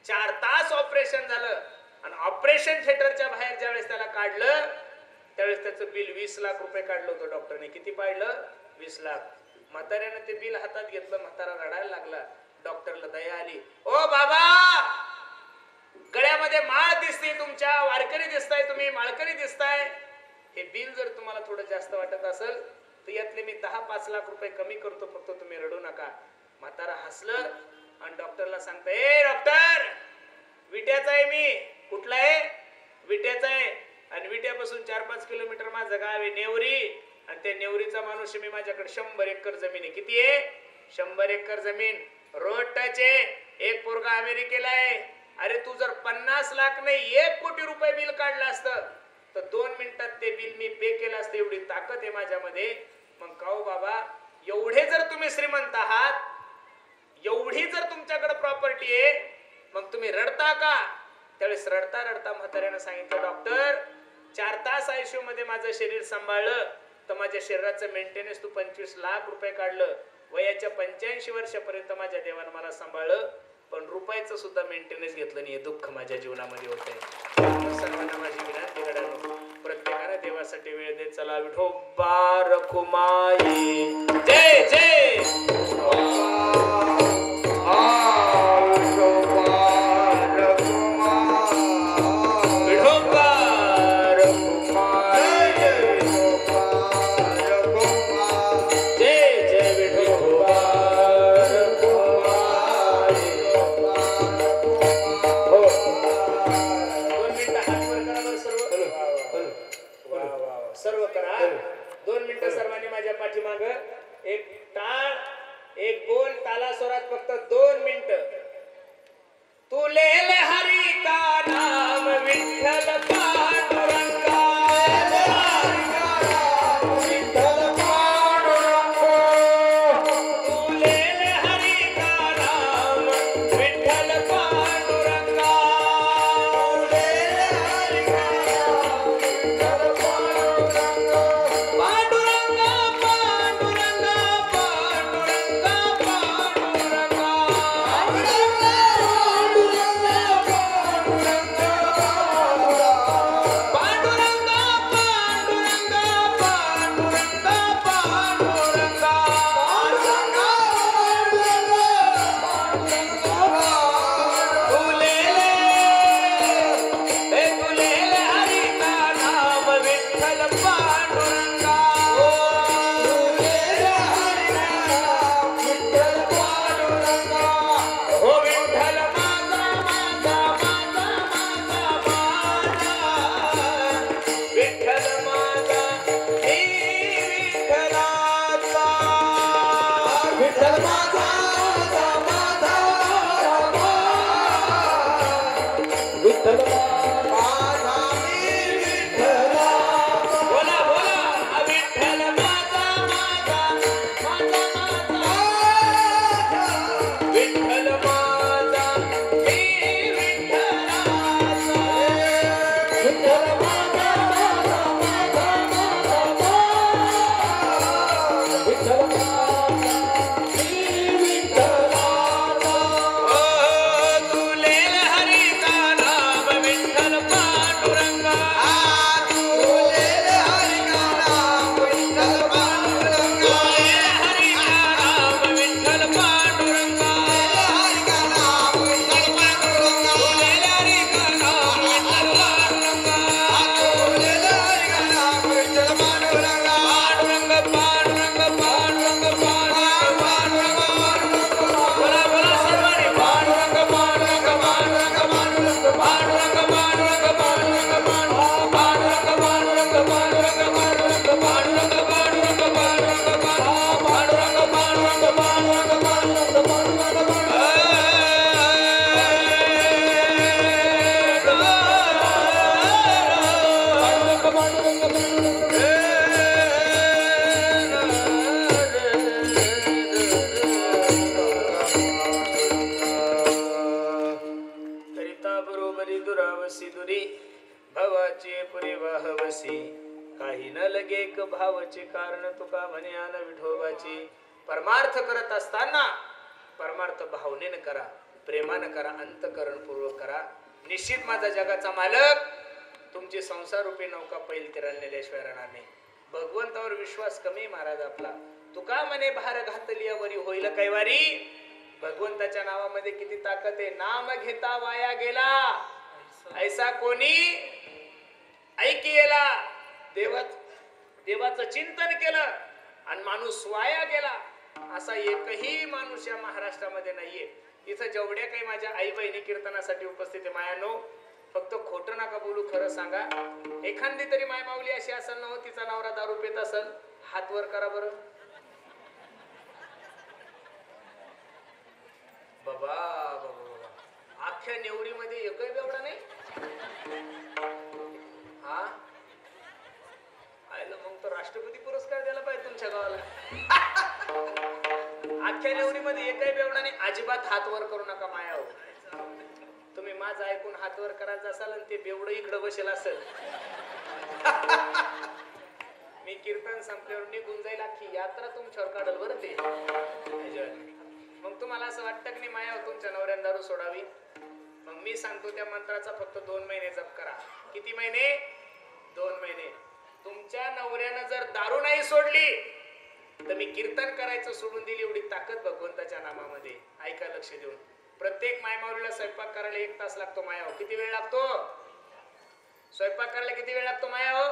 A: 4 तास ऑपरेशन झालं आणि ऑपरेशन थिएटरच्या बाहेर ज्यावेळेस त्याला काढलं त्यावेळेस त्याचं बिल 20 लाख रुपये काढलं होतं डॉक्टरने. किती पाडलं? 20 लाख. म्हाताऱ्यानं ते बिल हातात घेतलं. म्हातारा रडायला लागला. डॉक्टरला दया आली. ओ बाबा, गळ्यामध्ये माळ दिसते तुमच्या, वारकरी दिसताय तुम्ही, माळकरी दिसताय. हे बिल जर तुम्हाला थोडं जास्त वाटत असेल तर यातले मी 10-5 लाख रुपये कमी करतो, फक्त तुम्ही रडू नका. म्हातारा हसलं आणि डॉक्टरला सांगता, ए डॉक्टर, विट्याचा आहे मी. कुठला आहे? विट्याचा आहे. आणि विट्यापासून 4-5 किलोमीटर माझं गाव आहे नेवरी. आणि त्या नेवरीचा माणूस मी, माझ्याकडे 100 एकर जमीन आहे. किती आहे? 100 एकर जमीन. रोड टच आहे. एक पोरगा अमेरिकेला आहे. अरे तू जर 50 लाख नाही 1 कोटी रुपये बिल काढलं असतं तर 2 मिनिटात ते बिल मी पे केलं असतं. एवढी ताकद आहे माझ्यामध्ये. मग काऊ बाबा, एवढे जर तुम्ही श्रीमंत आहात, एवढी जर तुमच्याकडे प्रॉपर्टी आहे, मग तुम्ही रडता का? त्यावेळेस रडता रडता म्हाताऱ्यानं सांगितलं, डॉक्टर 4 तास आयसीयू मध्ये माझं शरीर सांभाळलं तर माझ्या शरीराचं मेंटेनन्स तू 25 लाख रुपये काढलं. वयाच्या 85 वर्षापर्यंत माझ्या देवानं मला सांभाळलं, पण रुपयाचं सुद्धा मेंटेनन्स घेतलं नाही. दुःख माझ्या जीवनामध्ये होत आहे. सर्वांना माझी विनंती करा, प्रत्येकाने देवासाठी वेळ देत चला. विठोबा रखुमाई जय जय. सर्व करा. 2 मिनिटं सर्वांनी माझ्या पाठीमाग एक टाळ, एक बोल, ताला स्वरात फक्त 2 मिनिटं.
B: माझा मी विठ्ठला.
A: बोला बोला विठ्ठल माझा माझा माझा माझा विठ्ठल माझा मी विठ्ठलाचा विठ्ठल माझा माझा माझा माझा विठ्ठल माझा मी विठ्ठलाचा ओ तुले हरी का नाम विठ्ठल पांडुरंगा
B: तुले हरी का नाम विठ्ठल पांडुरंगा.
A: हरी का नाम विठ्ठल पांडुरंगा
B: हरी का नाम विठ्ठल पांडुरंगा.
A: हरी का नाम विठ्ठल पांडुरंगा
B: तुले हरी का नाम विठ्ठल पांडुरंगा.
A: पांडुरंग पांडुरंग पांडुरंग पांडुरंग पांडुरंग बोला बोला सर्वांनी पांडुरंग पांडुरंग पांडुरंग पांडुरंग पांडुरंग पांडुरंग पांडुरंग पांडुरंग पांडुरंग पांडुरंग पांडुरंग पांडुरंग पांडुरंग पांडुरंग करिता बरोबरी दुरावसी दुरी भवाची पुरी वाहवसी काही न लगे क भावचे कारण तुका म्हणे आन विठोबाची परमार्थ करत असताना परमार्थ भावनेनं करा प्रेमानं करा अंतकरणपूर्वक करा निश्चित माझा जगाचा मालक तुमची संसार रूपी नौका पैल तिराला नेल्याशिवाय राहणार नाही भगवंतावर विश्वास कमी महाराज आपला तुका म्हणे भार घातली वरी होईल कैवारी भगवंताच्या नावामध्ये किती ताकद आहे नाम घेता वाया गेला ऐसा कोणी ऐकिला देवाचं चिंतन केलं आणि माणूस वाया गेला असा एकही माणूस या महाराष्ट्रामध्ये नाहीये इथं जेवढ्या काही माझ्या आई बहिणी कीर्तनासाठी उपस्थित आहे मायानो फक्त खोटं नका बोलू खरं सांगा एखादी तरी माय माऊली अशी असेल ना तिचा नवरा दारू पित असेल हात वर करा बरं बाबा बाबा बाबा अख्ख्या नेवरीमध्ये एकही बेवडा नाही हा आयला मग तो राष्ट्रपती पुरस्कार द्यायला पाहिजे तुमच्या गावाला अख्ख्या नेवरीमध्ये एकही बेवडा नाही अजिबात हात वर करू नका माया हो तुम्ही माझं ऐकून हात वर करायचं असाल आणि ते बेवडं इकडं बसेल असेल मी कीर्तन संपल्यावर निघून जाईल अख्खी यात्रा तुमच्यावर काढल बरं ते मग तुम्हाला असं वाटतं की नाही माया तुमच्या नवऱ्यानं दारू सोडावी मग मी सांगतो त्या मंत्राचा फक्त 2 महिने जप करा किती महिने 2 महिने तुमच्या नवऱ्यानं जर दारू नाही सोडली तर मी कीर्तन करायचं सोडून दिली एवढी ताकद भगवंताच्या नामामध्ये ऐका लक्ष देऊन प्रत्येक मायमाऊलीला स्वयंपाक करायला 1 तास लागतो माया हो किती वेळ लागतो स्वयंपाक करायला किती वेळ लागतो माया हो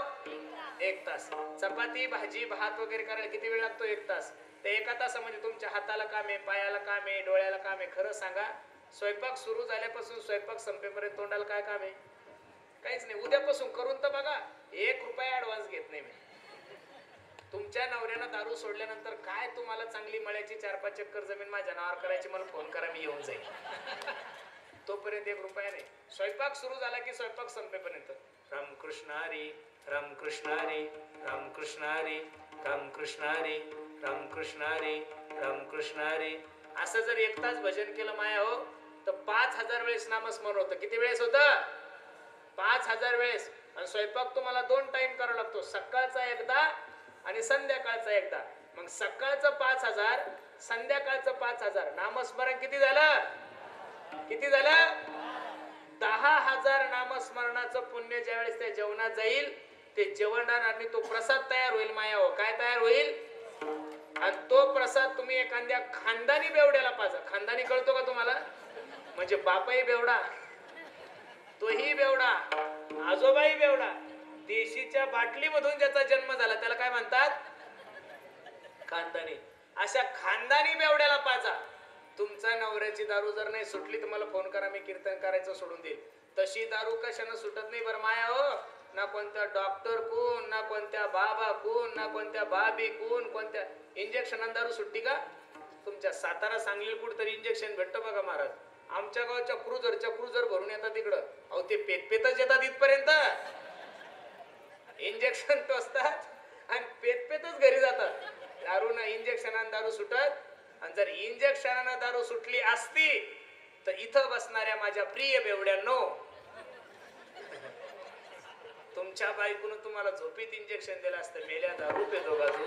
A: 1 तास चपाती भाजी भात वगैरे करायला किती वेळ लागतो 1 तास ते 1 तासामध्ये तुमच्या हाताला काम आहे पायाला काम आहे डोळ्याला काम आहे खरं सांगा स्वयंपाक सुरू झाल्यापासून स्वयंपाक संपेपर्यंत तोंडाला काय काम आहे काहीच नाही उद्यापासून करून तर बघा 1 रुपया ऍडव्हान्स घेत नाही मी तुमच्या नवऱ्यानं दारू सोडल्यानंतर काय तुम्हाला चांगली मळ्याची 4-5 चक्कर जमीन माझ्या नावावर करायची मला फोन करा मी येऊन जाईल तोपर्यंत 1 रुपया नाही स्वयंपाक सुरू झाला की स्वयंपाक संपेपर्यंत रामकृष्ण हरी रामकृष्ण हरी रामकृष्ण हरी रामकृष्ण हरी रामकृष्ण हरी रामकृष्ण हरी असं जर 1 तास भजन केलं माया हो तर 5000 वेळेस नामस्मरण होतं किती वेळेस होतं 5000 वेळेस आणि स्वयंपाक तुम्हाला 2 टाइम करावा लागतो सकाळचा एकदा आणि संध्याकाळचा एकदा मग सकाळचं 5000 संध्याकाळचं 5000 नामस्मरण किती झालं 10,000 नामस्मरणाचं पुण्य ज्यावेळेस त्या जेवणात जाईल ते जेवणात आणि तो प्रसाद तयार होईल माया हो काय तयार होईल आणि तो प्रसाद तुम्ही एखाद्या खानदानी बेवड्याला पाजा खानदानी कळतो का तुम्हाला म्हणजे बापाही बेवडा तोही बेवडा आजोबाही बेवडा देशीच्या बाटलीमधून ज्याचा जन्म झाला त्याला काय म्हणतात खानदानी अशा खानदानी बेवड्याला पाजा तुमचा नवऱ्याची दारू जर नाही सुटली तर मला फोन करा मी कीर्तन करायचं सोडून देईल तशी दारू कशानं सुटत नाही बरं माया हो ना कोणत्या डॉक्टर कोण ना कोणत्या बाबा कोण ना कोणत्या बाबी कोण कोणत्या इंजेक्शन दारू सुट्टी का तुमच्या सातारा सांगली कुठतरी इंजेक्शन भेटतं बघा महाराज आमच्या गावच्या क्रुझर भरून येतात तिकडं. अहो ते पेतपेतच येतात इथपर्यंत. इंजेक्शन टोचतात आणि पेतपेतच घरी जातात. दारू ना इंजेक्शनानं दारू सुटत. आणि जर इंजेक्शनानं दारू सुटली असती तर इथं बसणाऱ्या माझ्या प्रिय बेवड्यांनो, तुमच्या बायकोनं तुम्हाला झोपीत इंजेक्शन दिलं असतं. मेल्या दारू पेतो का तू?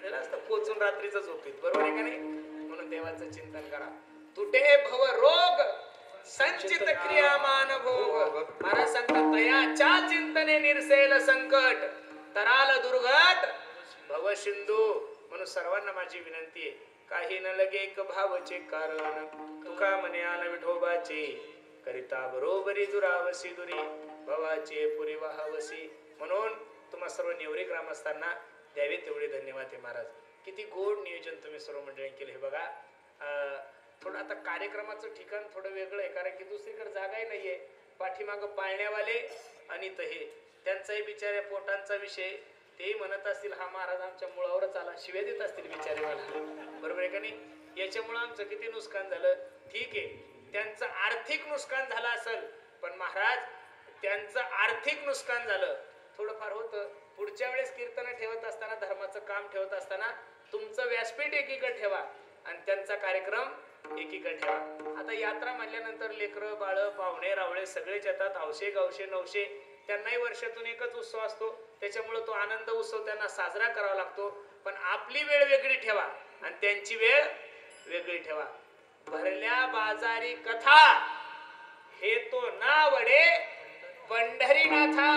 A: दिलं असतं पोचून रात्रीचं झोपीत. बरोबर आहे का नाही? म्हणून देवाचं चिंतन करा. तुटे भव रोग संचित क्रियामान भोग. महाराज सांगतात तयाच्या चिंतने निरसेल संकट तराल दुर्घट भव सिंधू. म्हणून सर्वांना माझी विनंती आहे, काही न लगे एक भावचे कारण तुका म्हणे आन विठोबाचे करिता बरोबरी दुरावसी दुरी भवाचे पुरी वाहावसी. म्हणून तुम्हा सर्व नेवरी ग्रामस्थांना द्यावे तेवढे धन्यवाद आहे महाराज. किती गोड नियोजन तुम्ही सर्व मंडळी केले. हे बघा थोडं आता कार्यक्रमाचं ठिकाण थोडं वेगळं आहे, कारण की दुसरीकडे जागाही नाहीये. पाठीमागं पाळण्यावाले आणि हे त्यांचाही बिचाऱ्या पोटांचा विषय. तेही म्हणत असतील हा महाराज आमच्या मुळावरच आला, शिव्या देत असतील बिचारे मला. बरोबर आहे का नाही? याच्यामुळं आमचं किती नुकसान झालं. ठीक आहे, त्यांचं आर्थिक नुकसान झालं असेल, पण महाराज त्यांचं आर्थिक नुकसान झालं थोडंफार होतं. पुढच्या वेळेस कीर्तन ठेवत असताना, धर्माचं काम ठेवत असताना तुमचं व्यासपीठ एकीकडे ठेवा आणि त्यांचा कार्यक्रम एकीकडे ठेवा. आता यात्रा म्हणल्यानंतर लेकरं बाळ पाहुणे रावळे सगळेच येतात. हौशे गावशे नवशे. त्यांनाही वर्षातून एकच उत्सव असतो, त्याच्यामुळे तो आनंद उत्सव त्यांना साजरा करावा लागतो. पण आपली वेळ वेगळी ठेवा आणि त्यांची वेळ वेगळी ठेवा. भरल्या बाजारी कथा हे तो नावडे पंढरीनाथा.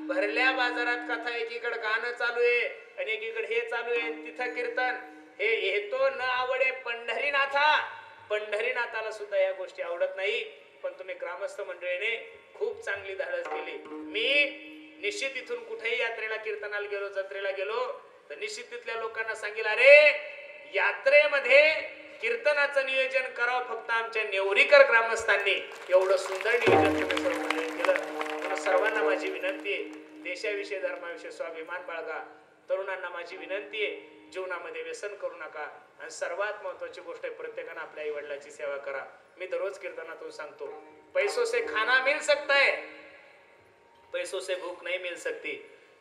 A: भरल्या बाजारात कथा, एकीकडे गाणं चालू आहे आणि एकीकडे हे चालू आहे, तिथं कीर्तन. हे येतो न आवडे पंढरीनाथा. पंढरीनाथाला सुद्धा या गोष्टी आवडत नाही. पण तुम्ही ग्रामस्थ मंडळीने खूप चांगली धाडस केली. मी निश्चित इथून कुठेही यात्रेला कीर्तनाला गेलो, जत्रेला गेलो तर निश्चित तिथल्या लोकांना सांगेल, अरे यात्रेमध्ये कीर्तनाचं नियोजन करावं फक्त आमच्या नेवरीकर ग्रामस्थांनी. एवढं सुंदर नियोजन तुम्ही सर्व मंडळी केलं. सर्वांना माझी विनंती आहे, देशाविषयी धर्माविषयी स्वाभिमान बाळगा. तरुणांना माझी विनंती आहे, जीवनामध्ये व्यसन करू नका. आणि सर्वात महत्वाची गोष्ट आहे, प्रत्येकानं आपल्या आई वडिलांची सेवा करा. मी दररोज कीर्तनातून सांगतो, पैसों से खाना मिल सकता है, पैसों से भूख नहीं मिल सकती.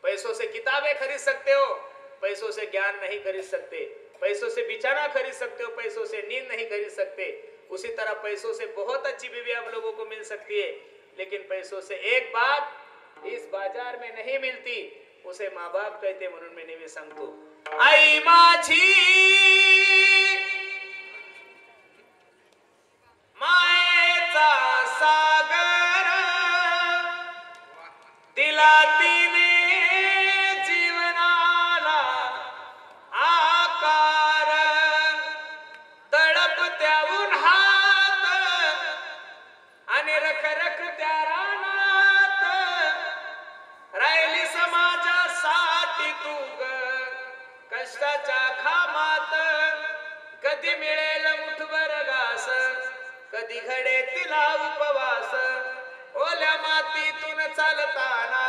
A: पैसों से किताबें खरीद सकते हो, पैसों से ज्ञान नहीं खरीद सकते. पैसों से बिछाना खरीद सकते हो, पैसों से नींद नहीं खरीद सकते. उसी तरह पैसों से बहुत अच्छी बीवी आप लोगों को मिल सकती है, लेकिन पैसों से एक बात इस बाजार में नहीं मिलती, उसे माँ बाप कहते. म्हणून मी नेहमी सांगतो, आई माझी मायेचा सागर दिला तिने जीवनाला आकार. तळपत्या उन्हात आणि रखरखत्या रानात राहिली समाजासाठी तू ग. कष्टाच्या खामात कधी मिळेल मुठभर घास, कधी घडे तिला उपवास. ओल्या मातीतून चालताना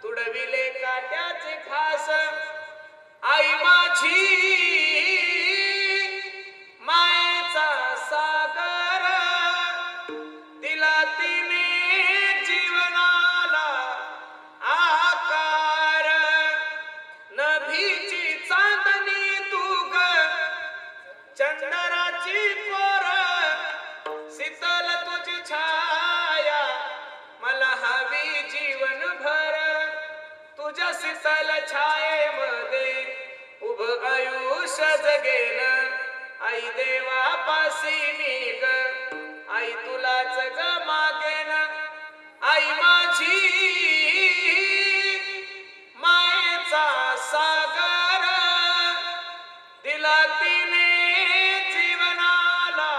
A: तुडविले काट्याचे खास. आई माझी मायेचा सागर दिला तिने जीवनाला आकार. नभीची चांदणी तू ग, चंदनाची पोर, शीतल तुझी छाया मला हवी जीवनभर. तुझ्या शीतल छायेमध्ये उभ आयुष्य जगेल. आई देवापाशी मी ग, आई तुलाच ग मागेन. आई माझी मायेचा सागर दिला तिने जीवनाला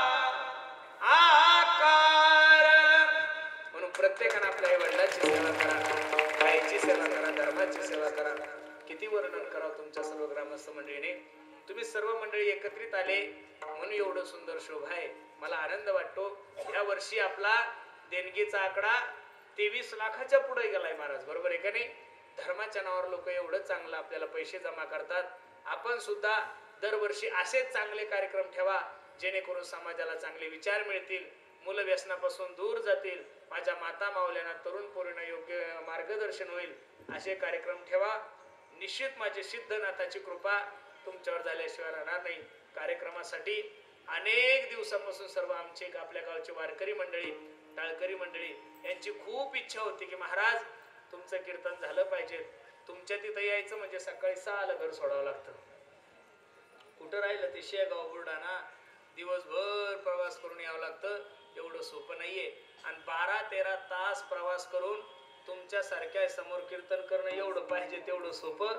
A: आकार. म्हणून प्रत्येकाने आपल्या आई वडिलांची सेवा करा, आईची सेवा करा, धर्माची सेवा करा. किती वर्णन करावं तुमच्या सर्व ग्रामस्थ मंडळीने. तुम्ही सर्व मंडळी एकत्रित आले म्हणून एवढं सुंदर शोभा आहे. मला आनंद वाटतो. या वर्षी आपला देणगीचा आकडा 23 लाखाच्या पुढे गेलाय महाराज. बरोबर आहे का नाही? धर्माच्या नावावर लोक एवढं चांगलं आपल्याला पैसे जमा करतात. आपण सुद्धा दरवर्षी असेच चांगले कार्यक्रम ठेवा, जेणेकरून समाजाला चांगले विचार मिळतील, मुलं व्यसनापासून दूर जातील, माझ्या माता माऊल्यांना तरुण पोरींना योग्य मार्गदर्शन होईल असे कार्यक्रम ठेवा. निश्चित माझी सिद्धनाथाची कृपा तुमच्यावर झाल्याशिवाय राहणार नाही. कार्यक्रमासाठी अनेक दिवसापासून सर्व आमचे आपल्या गावचे वारकरी मंडळी, टाळकरी मंडळी यांची खूप इच्छा होती की महाराज तुमचं कीर्तन झालं पाहिजे. तुमच्या तिथं यायचं म्हणजे सकाळी 6ला घर सोडावं लागतं. कुठं राहिलं ते शेगाव बुलढाणा, दिवसभर प्रवास करून यावं लागतं. एवढं सोपं नाहीये. आणि 12-13 तास प्रवास करून तुमच्या सारख्या समोर कीर्तन करणं एवढं पाहिजे तेवढं सोपं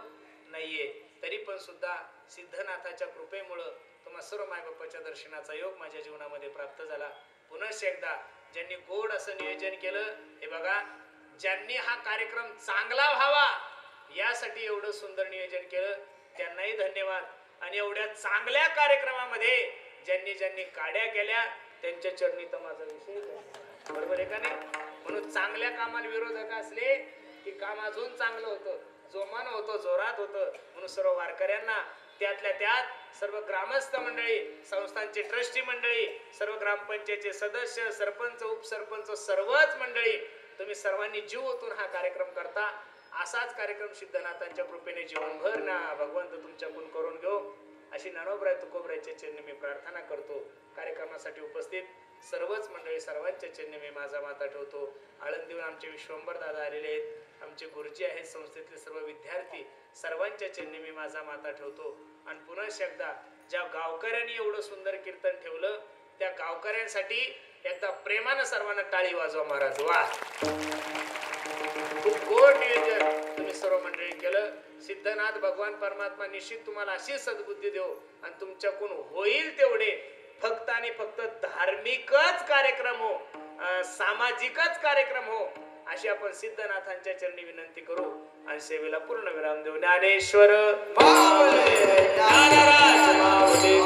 A: नाहीये. तरी पण सुद्धा सिद्धनाथाच्या कृपेमुळं तुम्हा सर्व मायबापाच्या दर्शनाचा योग माझ्या जीवनामध्ये प्राप्त झाला. पुन्हा एकदा ज्यांनी गोड असं नियोजन केलं, हे बघा, ज्यांनी हा कार्यक्रम चांगला व्हावा यासाठी एवढं सुंदर नियोजन केलं त्यांनाही धन्यवाद. आणि एवढ्या चांगल्या कार्यक्रमामध्ये ज्यांनी ज्यांनी काड्या केल्या त्यांच्या चरणी तर माझा विषय बरोबर आहे का नाही. म्हणून चांगल्या कामाला विरोधक असले की काम अजून चांगलं होतं, जोमान होतं, जोरात होतं. म्हणून सर्व वारकऱ्यांना, त्यातल्या त्यात सर्व ग्रामस्थ मंडळी, संस्थांची ट्रस्टी मंडळी, सर्व ग्रामपंचायतचे सदस्य, सरपंच, उपसरपंच, सर्वच मंडळी, तुम्ही सर्वांनी जीव ओतून हा कार्यक्रम करता. असाच कार्यक्रम सिद्धनाथांच्या कृपेने जीवनभर ना भगवंत तुमच्याकडून करून घेऊ अशी ज्ञानोबराय तुकोबरायच्या चरणी मी प्रार्थना करतो. कार्यक्रमासाठी उपस्थित सर्वच मंडळी, सर्वांच्या चरणी मी माझा माथा ठेवतो. आळंदीहून आमचे विश्वंभर दादा आलेले आहेत, आमचे गुरुजी आहेत, संस्थेतले सर्व विद्यार्थी, सर्वांच्या चरणी मी माझा माथा ठेवतो. आणि पुन्हा एकदा ज्या गावकऱ्यांनी एवढं सुंदर कीर्तन ठेवलं त्या गावकऱ्यांसाठी एकदा प्रेमानं सर्वांना टाळी वाजवा महाराज. वा, खूप गोड नियोजन तुम्ही सर्व मंडळी केलं. सिद्धनाथ भगवान परमात्मा निश्चित तुम्हाला अशी सद्बुद्धी देव आणि तुमच्याकडून होईल तेवढे फक्त आणि फक्त धार्मिकच कार्यक्रम हो, सामाजिकच कार्यक्रम हो अशी आपण सिद्धनाथांच्या चरणी विनंती करू आणि सेवेला पूर्ण विराम देऊ. ज्ञानेश्वर माऊली, ज्ञानराज माऊली,